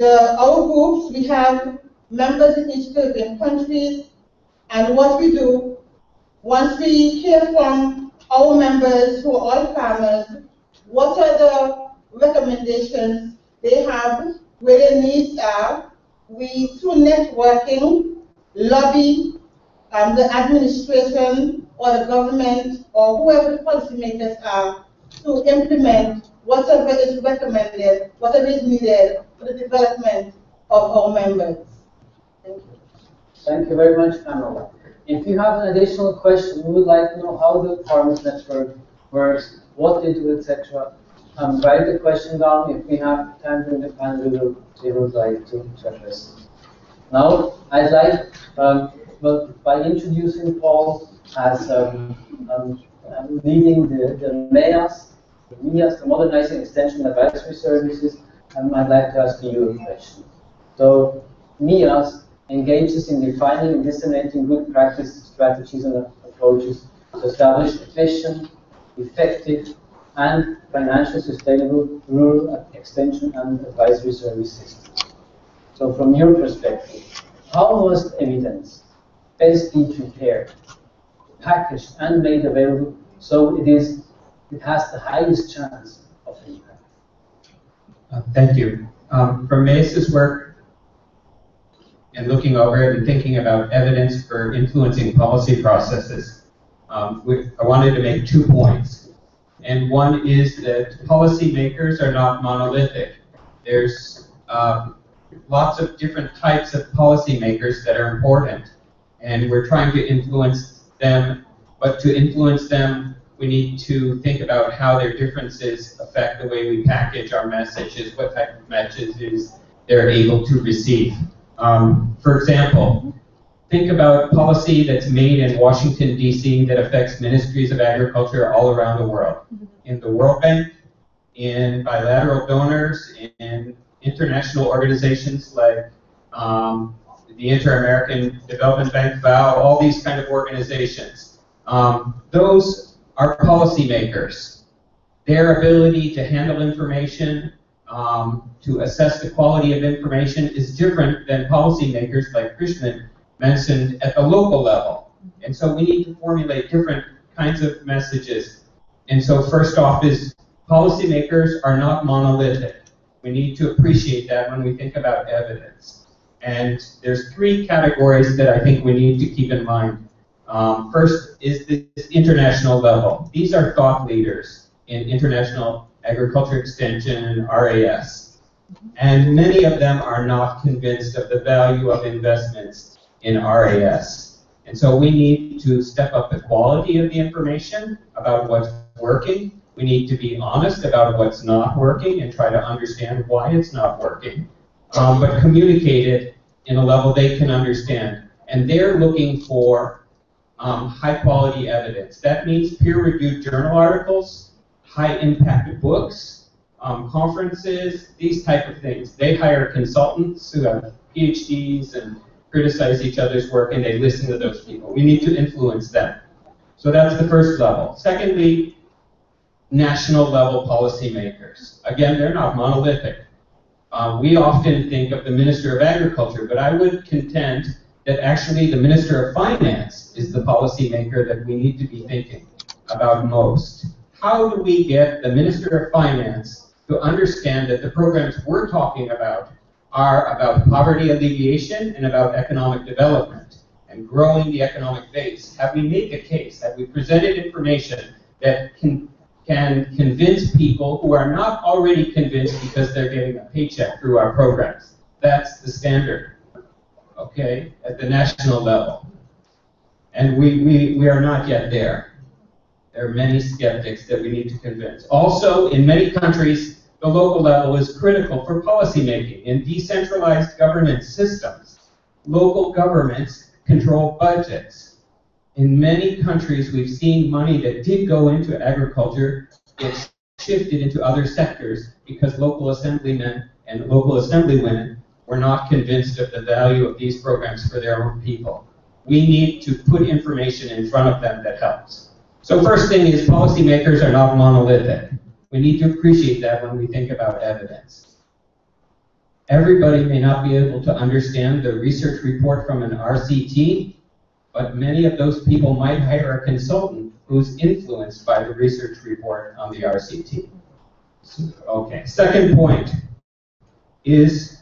Our groups, we have members in each Caribbean countries, and what we do, once we hear from our members who are all farmers, what are the recommendations they have, where their needs are, we, through networking, lobby the administration or the government or whoever the policymakers are to implement whatever is recommended, whatever is needed to for the development of our members. Thank you. Thank you very much, Pamela. If you have an additional question, we would like to know how the Farmers Network works, what they do, etc. Write the question down. If we have time during the panel, we would like to address it. Now, I'd like, well, by introducing Paul as leading the MEAS, the Modernizing Extension Advisory Services, I'd like to ask you a question. So, MEAS engages in defining and disseminating good practice strategies and approaches to establish efficient, effective, and financially sustainable rural extension and advisory service systems. So from your perspective, how must evidence best be prepared, packaged, and made available so it has the highest chance of impact? Thank you. For MEAS's work, and looking over it and thinking about evidence for influencing policy processes, I wanted to make 2 points. And one is that policymakers are not monolithic. There's lots of different types of policymakers that are important, and we're trying to influence them, but to influence them, we need to think about how their differences affect the way we package our messages, what type of messages they're able to receive. For example, think about policy that's made in Washington, D.C. that affects ministries of agriculture all around the world. In the World Bank, in bilateral donors, in international organizations like the Inter-American Development Bank, FAO, all these kind of organizations. Those are policymakers. Their ability to handle information, to assess the quality of information is different than policymakers like Krishnan mentioned at the local level. And so we need to formulate different kinds of messages. And so first off is policymakers are not monolithic. We need to appreciate that when we think about evidence. And there's 3 categories that I think we need to keep in mind. First is this international level. These are thought leaders in international agriculture extension and RAS. And many of them are not convinced of the value of investments in RAS. And so we need to step up the quality of the information about what's working. We need to be honest about what's not working and try to understand why it's not working, but communicate it in a level they can understand. And they're looking for high-quality evidence. That means peer-reviewed journal articles, high-impact books, conferences, these type of things. They hire consultants who have PhDs and criticize each other's work, and they listen to those people. We need to influence them. So that's the first level. Secondly, national level policymakers. Again, they're not monolithic. We often think of the Minister of Agriculture, but I would contend that actually the Minister of Finance is the policymaker that we need to be thinking about most. How do we get the Minister of Finance to understand that the programs we're talking about are about poverty alleviation and about economic development and growing the economic base? Have we made the case? Have we presented information that can convince people who are not already convinced because they're getting a paycheck through our programs? That's the standard, okay, at the national level. And we are not yet there. There are many skeptics that we need to convince. Also, in many countries, the local level is critical for policymaking. In decentralized governance systems, local governments control budgets. In many countries, we've seen money that did go into agriculture get shifted into other sectors because local assemblymen and local assemblywomen were not convinced of the value of these programs for their own people. We need to put information in front of them that helps. So first thing is policymakers are not monolithic. We need to appreciate that when we think about evidence. Everybody may not be able to understand the research report from an RCT, but many of those people might hire a consultant who's influenced by the research report on the RCT. Okay, second point is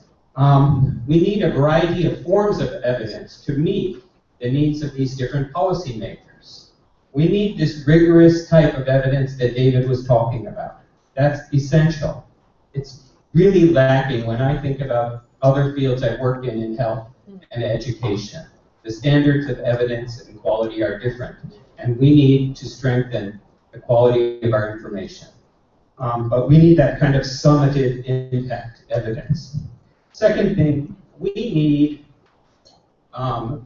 we need a variety of forms of evidence to meet the needs of these different policymakers. We need this rigorous type of evidence that David was talking about. That's essential. It's really lacking when I think about other fields I work in health and education. The standards of evidence and quality are different, and we need to strengthen the quality of our information. But we need that kind of summative impact evidence. Second thing, we need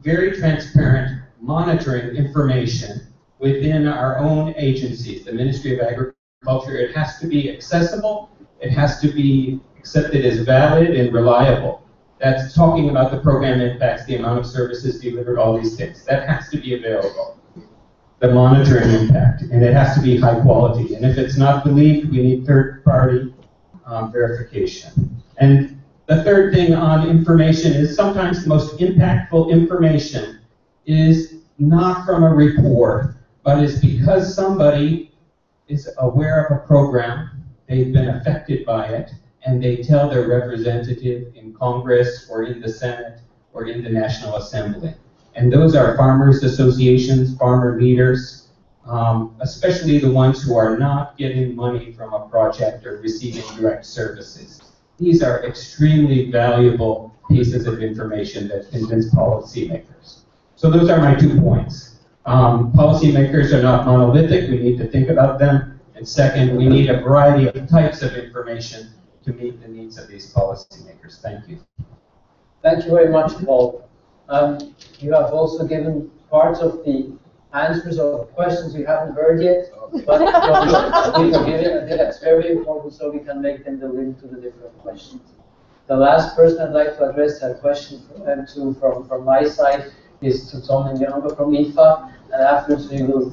very transparent monitoring information within our own agencies, the Ministry of Agriculture. It has to be accessible, it has to be accepted as valid and reliable. That's talking about the program impacts, the amount of services delivered, all these things. That has to be available. The monitoring impact, and it has to be high quality. And if it's not believed, we need third-party verification. And the third thing on information is sometimes the most impactful information is not from a report, but is because somebody is aware of a program, they've been affected by it, and they tell their representative in Congress or in the Senate or in the National Assembly. And those are farmers associations, farmer leaders, especially the ones who are not getting money from a project or receiving direct services. These are extremely valuable pieces of information that convince policymakers. So those are my 2 points. Policymakers are not monolithic, we need to think about them. And second, we need a variety of types of information to meet the needs of these policymakers. Thank you. Thank you very much, Paul. You have also given parts of the answers or questions we haven't heard yet, but we can give it. I think that's very important so we can make them the link to the different questions. The last person I'd like to address a question to from my side is to Tom and Younger from IFA, and afterwards we will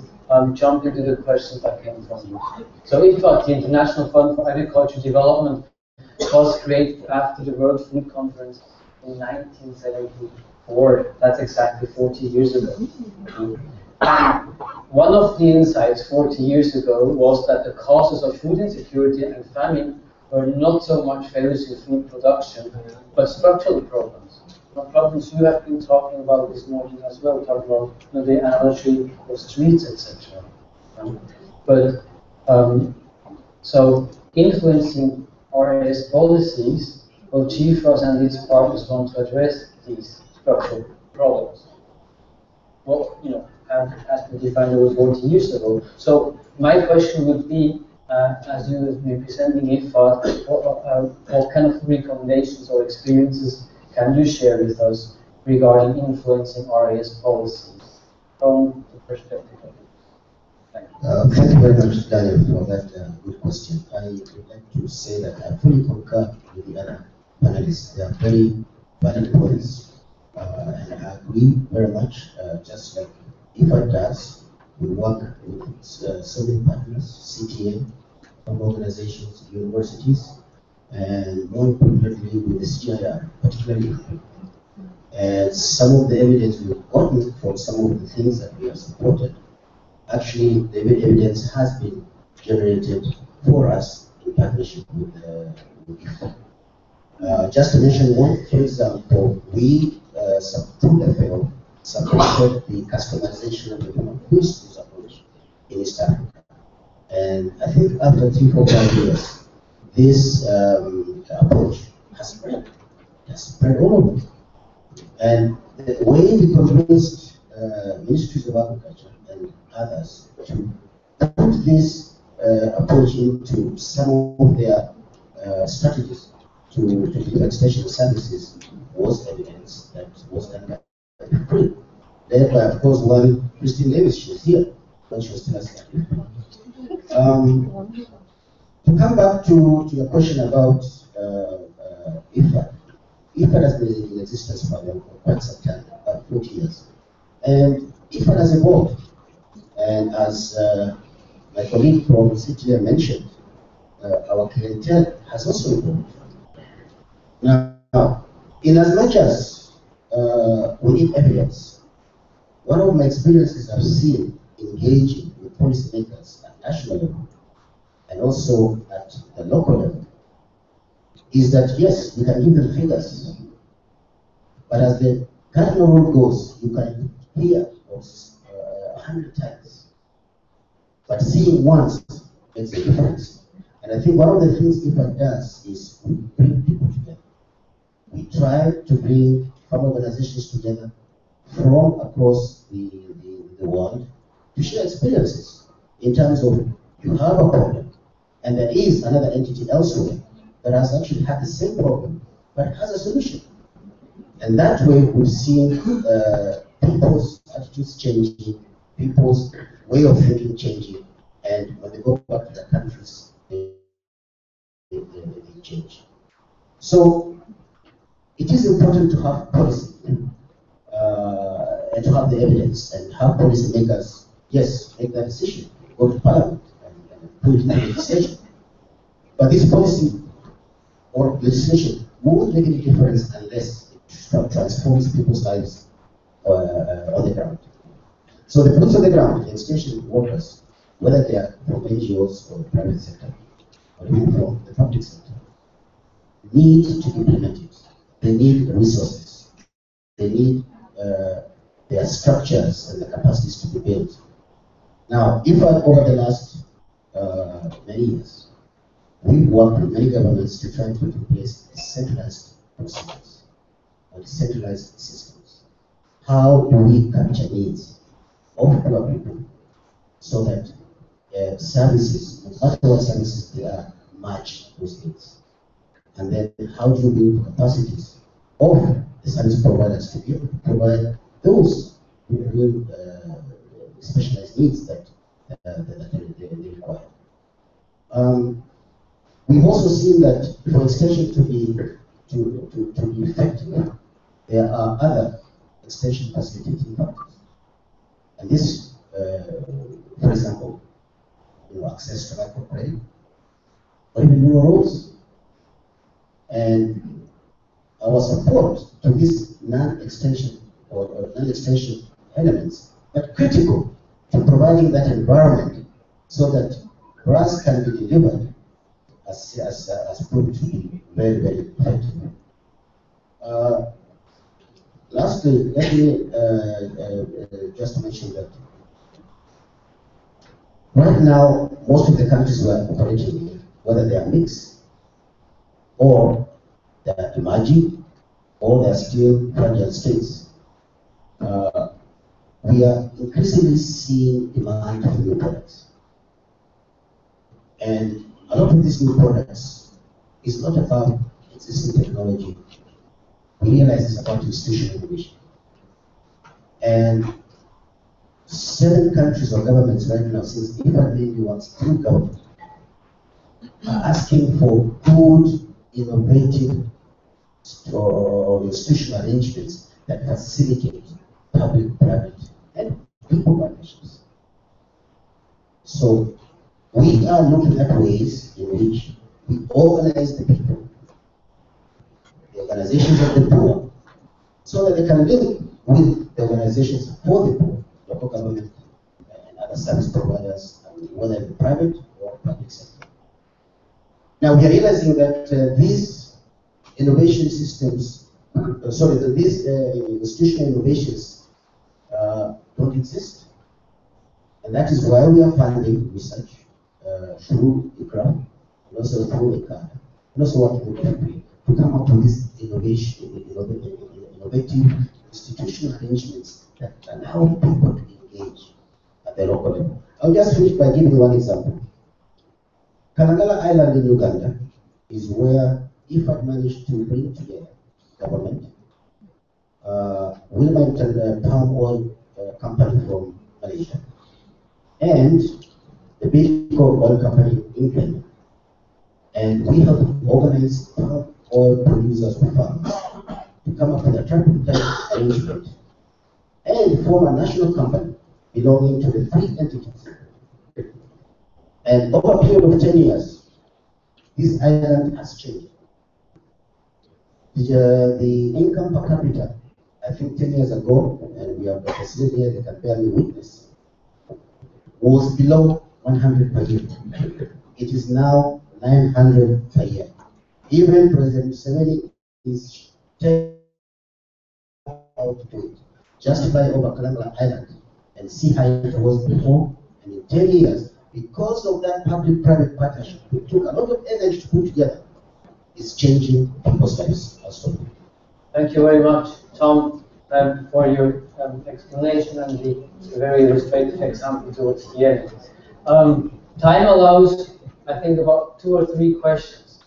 jump into the questions that came from you. So IFA, the International Fund for Agriculture Development, was created after the World Food Conference in 1974. That's exactly 40 years ago. One of the insights 40 years ago was that the causes of food insecurity and famine were not so much failures in food production, but structural problems. Problems you have been talking about this morning as well, talking about the analogy of streets, etc. So influencing RAS policies, well, GFRAS and its partners want to address these structural problems. Well, as we defined it was 40 years ago. So my question would be, as you will be presenting IFA, what kind of recommendations or experiences can you share with us regarding influencing RAS policies from the perspective of it? Thank you. Thank you very much, Daniel, for that good question. I would like to say that I fully concur with the other panelists. They are very valid points, and I agree very much, just like IFA does. We work with several partners, CTA, from organizations, universities, and more importantly with the CIR, particularly. And some of the evidence we've gotten from some of the things that we have supported, actually the evidence has been generated for us in partnership with IFA. Just to mention one, for example, we supported the customization of the human resources approach in East Africa. And I think after 3-4 years, this approach has spread all over. And the way we convinced ministries of agriculture and others to put this approach into some of their strategies to deliver extension services was evidence that was done by free. Thereby, of course, one Christine Davis, she was here when she was telling us that. To come back to your question about IFA. IFA has been in existence for quite some time, about 40 years. And IFA has evolved. And as my colleague from CTA mentioned, our clientele has also evolved. Now, in as much as we need evidence, one of my experiences I've seen engaging with policymakers at national level and also at the local level is that yes, we can give them figures, but as the cardinal rule goes, you can hear 100 times, but seeing once makes a difference. And I think one of the things IFAD does is we bring people together. We try to bring farm organizations together from across the world to share experiences in terms of you have a problem and there is another entity elsewhere that has actually had the same problem but has a solution. And that way we've seen people's attitudes changing, people's way of thinking changing, and when they go back to their countries, they change. So it is important to have policy and to have the evidence and have policy makers, yes, make that decision, go to parliament and put it in legislation. But this policy or legislation won't make any difference unless it transforms people's lives on the ground. So the boots on the ground, the extension workers, whether they are from NGOs or the private sector, or even from the public sector, need to be implemented. They need resources. They need their structures and the capacities to be built. Now, IFAD over the last many years, we've worked with many governments to try to put in place decentralized procedures or decentralized systems. How do we capture needs of poor people so that services, no matter what services they are, match those needs? And then how do you build capacities of the service providers to be able to provide those real specialized needs that they require? We've also seen that for extension to be effective, there are other extension facilitating factors. And this, for example, access to microcredit, or even new roads. And our support to these non-extension or non-extension elements, but critical to providing that environment so that GFRAS can be delivered as proved to be very, very effective. Lastly, let me just mention that right now, most of the countries we are operating in, whether they are mixed or they are emerging or they are still fragile states, we are increasingly seeing demand for new products. And a lot of these new products is not about existing technology. We realize it's about institutional innovation. And 7 countries or governments right now, since IFAD mainly wants through government, are asking for good, innovative or institutional arrangements that facilitate public, private, and people partnerships. So we are looking at ways in which we organize the people, the organizations of the poor, so that they can link with the organizations for the poor, local government, and other service providers, whether in the private or public sector. Now we are realizing that these innovation systems, these institutional innovations don't exist. And that is why we are funding research through ICRA, and also through ICA, and also working with people to come up with these innovative institutional arrangements that allow people to engage at the local level. I'll just finish by giving one example. Kanangala Island in Uganda is where IFAD managed to bring together government, Wilmington palm oil company from Malaysia, and the big oil company in England. And we have organized palm oil producers or farmers to come up with a tripartite arrangement and form a national company belonging to the 3 entities. And over a period of 10 years, this island has changed. The income per capita, I think 10 years ago, and we have the facility here, they can barely witness, was below 100 per year. It is now 900 per year. Even President Museveni is out to it. Just fly over Kalangala Island and see how it was before, and in 10 years, because of that public-private partnership, we took a lot of energy to put together, is changing people's lives also. Thank you very much, Tom, for your explanation and the very illustrative example towards the end. Time allows, I think, about 2 or 3 questions.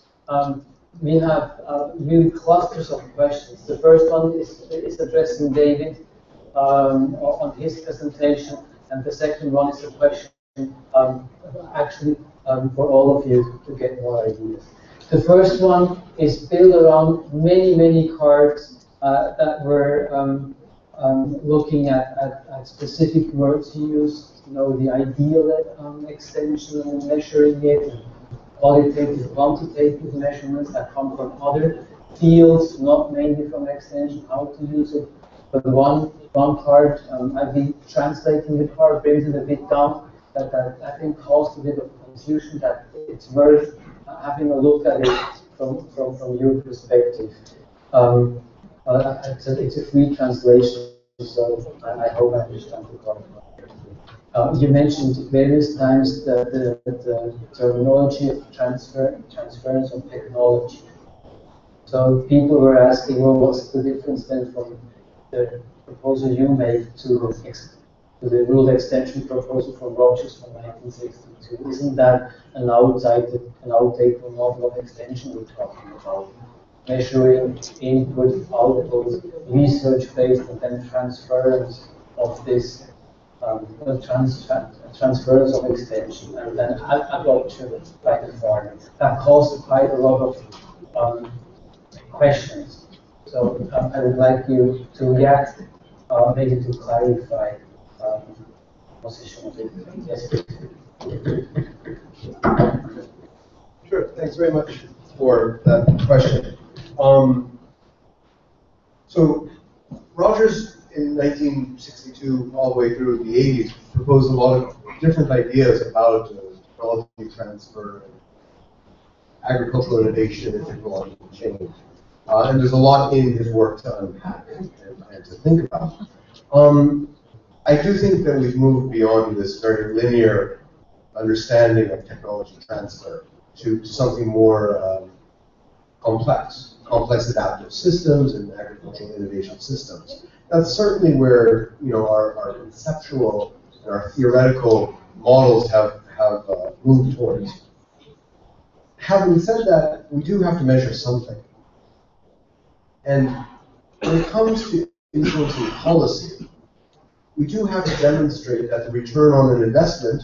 We have really clusters of questions. The first one is addressing David on his presentation, and the second one is a question actually for all of you to get more ideas. The first one is built around many cards that were looking at specific words used, the ideal extension and measuring it, qualitative, quantitative measurements that come from other fields, not mainly from extension, how to use it. But one part, I've been translating the card, brings it a bit down, that I think caused a bit of confusion, that it's worth having a look at it from your perspective. It's a free translation, so I hope I understand the card. You mentioned various times the terminology of transference of technology. So people were asking, well, what's the difference then from the proposal you made to the rule extension proposal from Rogers from 1962? Isn't that an outdated model of extension we're talking about? Measuring input, output, research-based, and then transference of this, transference of extension, and then adoption by the farmer. That caused quite a lot of questions. So I would like you to react, maybe to clarify the position of it. Yes, please. Sure, thanks very much for that question. So Rogers in 1962 all the way through the 80s proposed a lot of different ideas about technology transfer, agricultural innovation, and technological change. And there's a lot in his work to unpack and to think about. I do think that we've moved beyond this very linear understanding of technology transfer to something more complex adaptive systems and agricultural innovation systems. That's certainly where our conceptual and our theoretical models have moved towards. Having said that, we do have to measure something. And when it comes to influencing policy, we do have to demonstrate that the return on an investment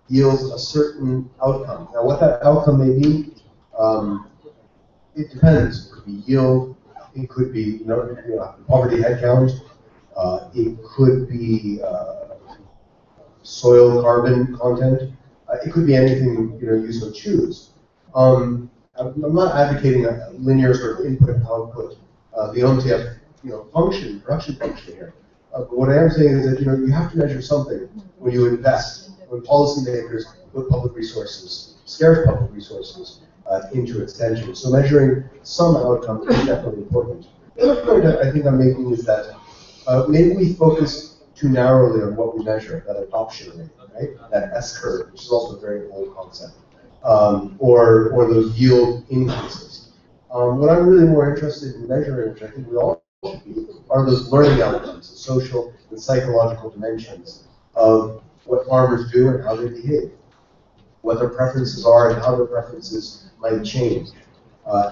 yields a certain outcome. Now, what that outcome may be, it depends. It could be yield, it could be poverty headcount, it could be soil carbon content, it could be anything you so choose. I'm not advocating a linear sort of input-output, the OMTF production function here. But what I am saying is that you have to measure something when you invest, when policymakers put public resources, scarce public resources, into extension. So measuring some outcome is definitely important. The other point I think I'm making is that maybe we focus too narrowly on what we measure, that adoption rate, right? That S curve, which is also a very old concept, or those yield increases. What I'm really more interested in measuring, which I think we all should be, are those learning outcomes, the social and psychological dimensions of what farmers do and how they behave, what their preferences are and how their preferences might change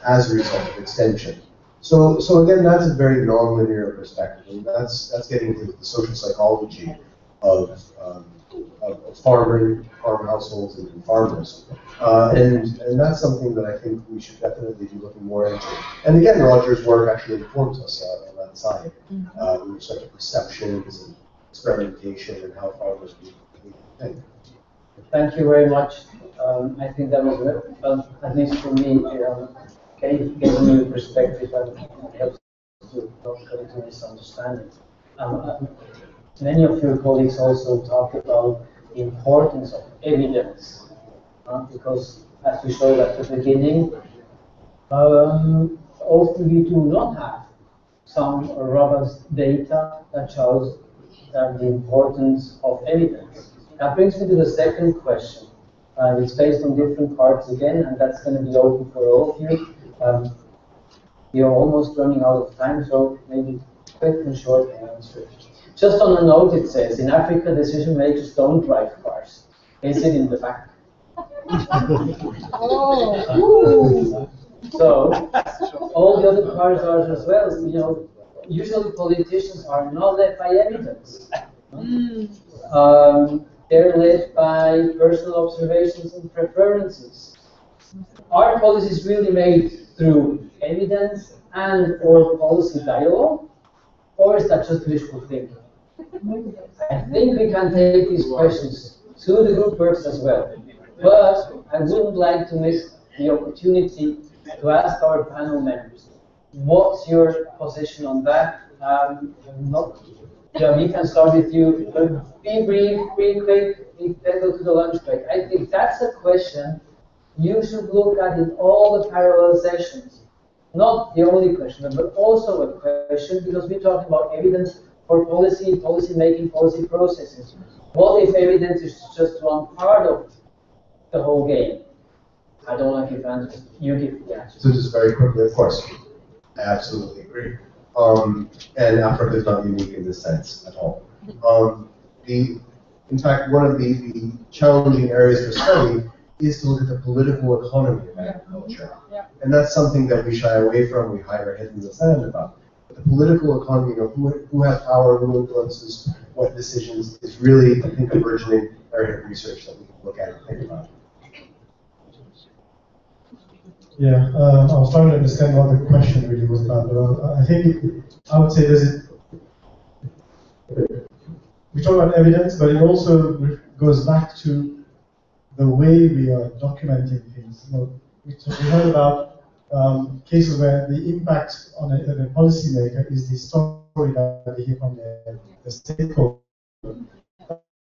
as a result of extension. So again, that's a very non-linear perspective. And that's getting into the social psychology of farm households and farmers. And that's something that I think we should definitely be looking more into. And again, Roger's work actually informs us on that side, with respect to perceptions and experimentation and how farmers think. Thank you very much. I think that was, at least for me, gave me a perspective and helps to not go into misunderstandings. Many of your colleagues also talk about the importance of evidence, because as we showed at the beginning, often we do not have some robust data that shows the importance of evidence. That brings me to the second question. It's based on different parts again, and that's going to be open for all of you. We are almost running out of time, so maybe quick and short answer. Just on a note, it says, in Africa, decision makers don't drive cars. They sit in the back. So, all the other cars are as well. You know, usually politicians are not led by evidence. They're led by personal observations and preferences. Are policies really made through evidence and or policy dialogue, or is that just wishful thinking? I think we can take these questions to the group works as well, but I wouldn't like to miss the opportunity to ask our panel members, what's your position on that? We can start with you. Be brief, be quick, then go to the lunch break. I think that's a question you should look at in all the parallel sessions. Not the only question, but also a question, because we're talking about evidence for policy, policy making, policy processes. What if evidence is just one part of the whole game? I don't know if you've answered. You give the answer. So just very quickly, of course, I absolutely agree. And Africa is not unique in this sense at all. In fact, one of the challenging areas for study is to look at the political economy of agriculture. And that's something that we shy away from, we hide our head in the sand about. But the political economy of who has power, who influences what decisions, is really, I think, a burgeoning area of research that we can look at and think about. Yeah, I was trying to understand what the question really was about, but I think I would say we talk about evidence, but it also goes back to the way we are documenting things. You know, we heard about cases where the impact on a policymaker is the story that they hear from the stakeholder.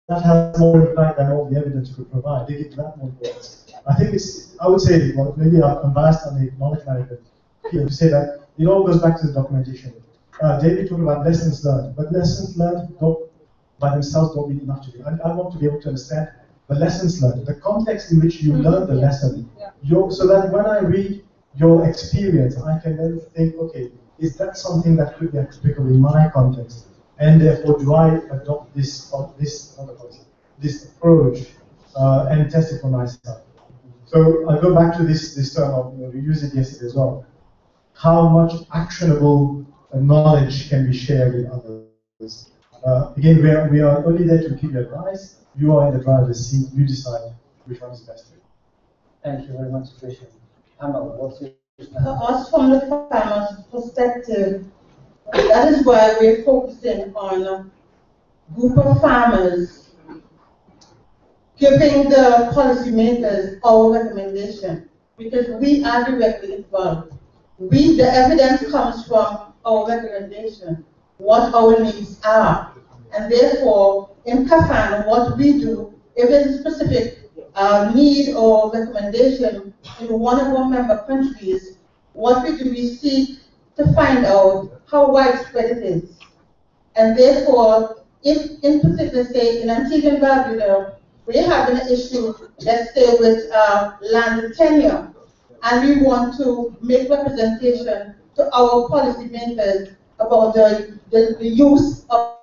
That has more impact than all the evidence could provide. They give that more importance. I think I would say, well, maybe I'm biased on the economic narrative here to say that it all goes back to the documentation. David talked about lessons learned, but lessons learned by themselves don't mean enough to me. I want to be able to understand the lessons learned, the context in which you learn the lesson, so that when I read your experience, I can then think, okay, is that something that could be applicable in my context? And therefore, do I adopt this approach and test it for myself? So I go back to this term of, we used it yesterday as well. How much actionable knowledge can be shared with others? Again, we are only there to give you advice. You are in the driver's seat. You decide which one is best. Thank you very much, Tricia. Amal, what's your For us, from the farmer's perspective, that is why we're focusing on a group of farmers giving the policymakers our recommendation, because we are directly involved. The evidence comes from our recommendation, what our needs are. And therefore, in CAFAN, what we do, if there's a specific need or recommendation in one of our member countries, what we do, we seek to find out how widespread it is. And therefore, if in particular, say, in Antigua and Barbuda, we're having an issue, let's say, with land tenure, and we want to make representation to our policymakers about the use of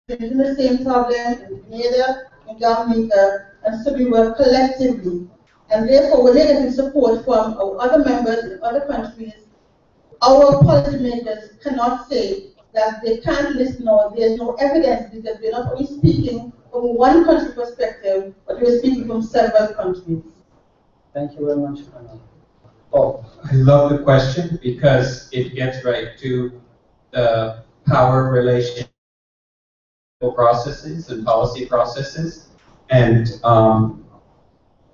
the same problem in Canada, in Dominica, and so we work collectively. And therefore, we're getting support from our other members in other countries. Our policymakers cannot say that they can't listen or there's no evidence, because we're not only speaking from one country perspective, but we're speaking from several countries. Thank you very much, Anna. Paul. I love the question because it gets right to the power relation processes and policy processes, and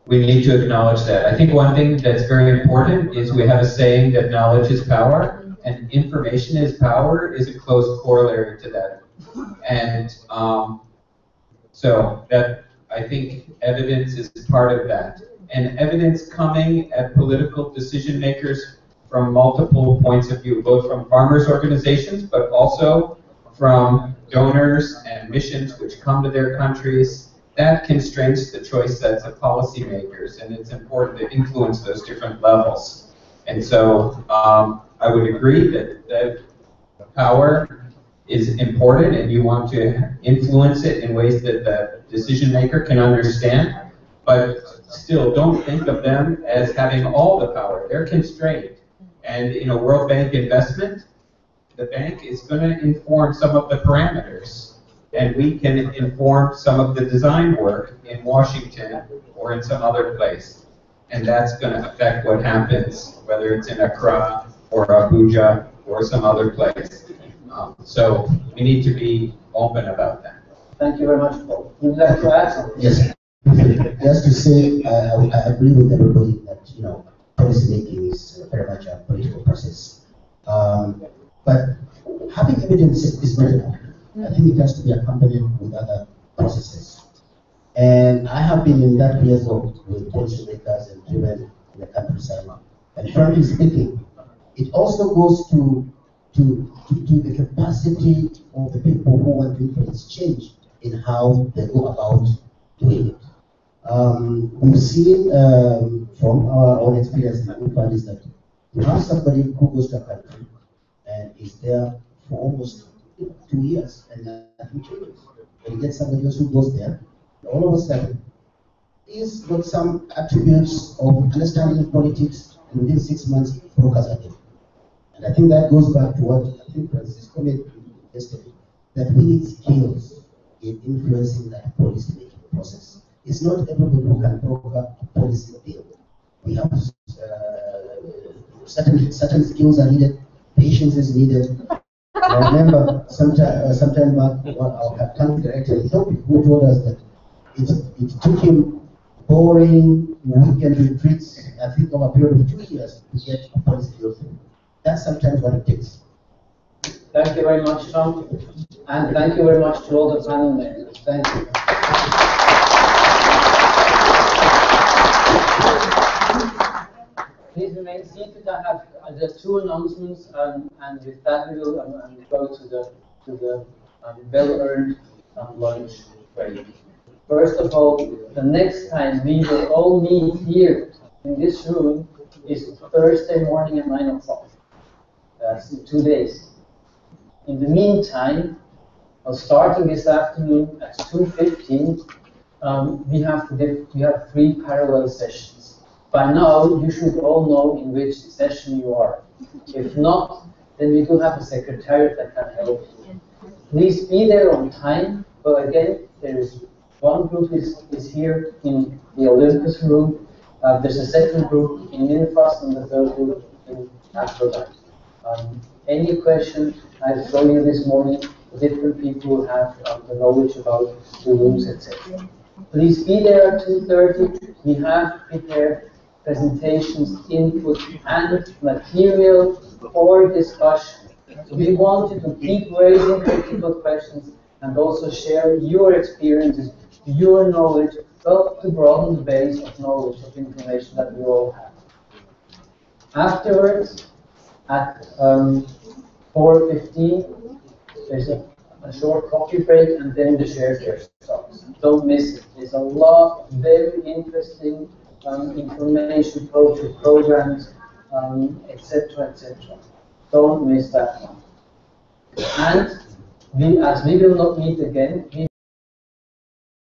we need to acknowledge that. I think one thing that's very important is we have a saying that knowledge is power, and information is power is a close corollary to that. And so that, I think evidence is part of that. And evidence coming at political decision makers from multiple points of view, both from farmers' organizations, but also from donors and missions which come to their countries, that constrains the choice sets of policymakers, and it's important to influence those different levels. And so I would agree that power is important, and you want to influence it in ways that the decision maker can understand, but still don't think of them as having all the power. They're constrained. And in a World Bank investment, the bank is going to inform some of the parameters, and we can inform some of the design work in Washington or in some other place. And that's going to affect what happens, whether it's in Accra or Abuja or some other place. So we need to be open about that. Thank you very much, Paul. Would you like to add something? Yes. Just to say, I agree with everybody that, you know, policy making is very much a political process. But having evidence is not enough. I think it has to be accompanied with other processes. And I have been in that liaison with policymakers and women in the countryside. And frankly speaking, it also goes to the capacity of the people who want to influence change in how they go about doing it. We've seen from our own experience in Nepal is that you have somebody who goes to a country and is there for almost 2 years and nothing changes. And you get somebody else who goes there, and all of a sudden, he's got some attributes of understanding of politics, and within 6 months, brokers again. And I think that goes back to what I think Francisco made yesterday, that we need skills in influencing that policy making process. It's not everybody who can broker a policy deal. We have certain skills are needed, patience is needed. I remember sometime back, our country director in Ethiopia who told us that it took him boring weekend retreats, I think over a period of 2 years to get a policy deal through. That's sometimes what it takes. Thank you very much, Tom. And thank you very much to all the panel members. Thank you. Please remain seated. I have just 2 announcements, and with that we will go to the well-earned lunch break. First of all, the next time we will all meet here in this room is Thursday morning at 9 o'clock. That's in 2 days. In the meantime, starting this afternoon at 2:15, we have 3 parallel sessions. By now, you should all know in which session you are. If not, then we do have a secretariat that can help you. Please be there on time. But again, there is one group is here in the Olympus room. There's a second group in Infast, and the third group in Aphrodite. Any question I've shown you this morning, different people have the knowledge about the rooms, etc. Please be there at 2:30. We have prepared presentations, input, and material for discussion. So we want you to keep raising critical questions and also share your experiences, your knowledge, to broaden the base of knowledge, of information that we all have. Afterwards, at 4:15, there's a short coffee break, and then the share starts. Don't miss it. There's a lot of very interesting information, project programs, etc., etc. Don't miss that one. And as we will not meet again,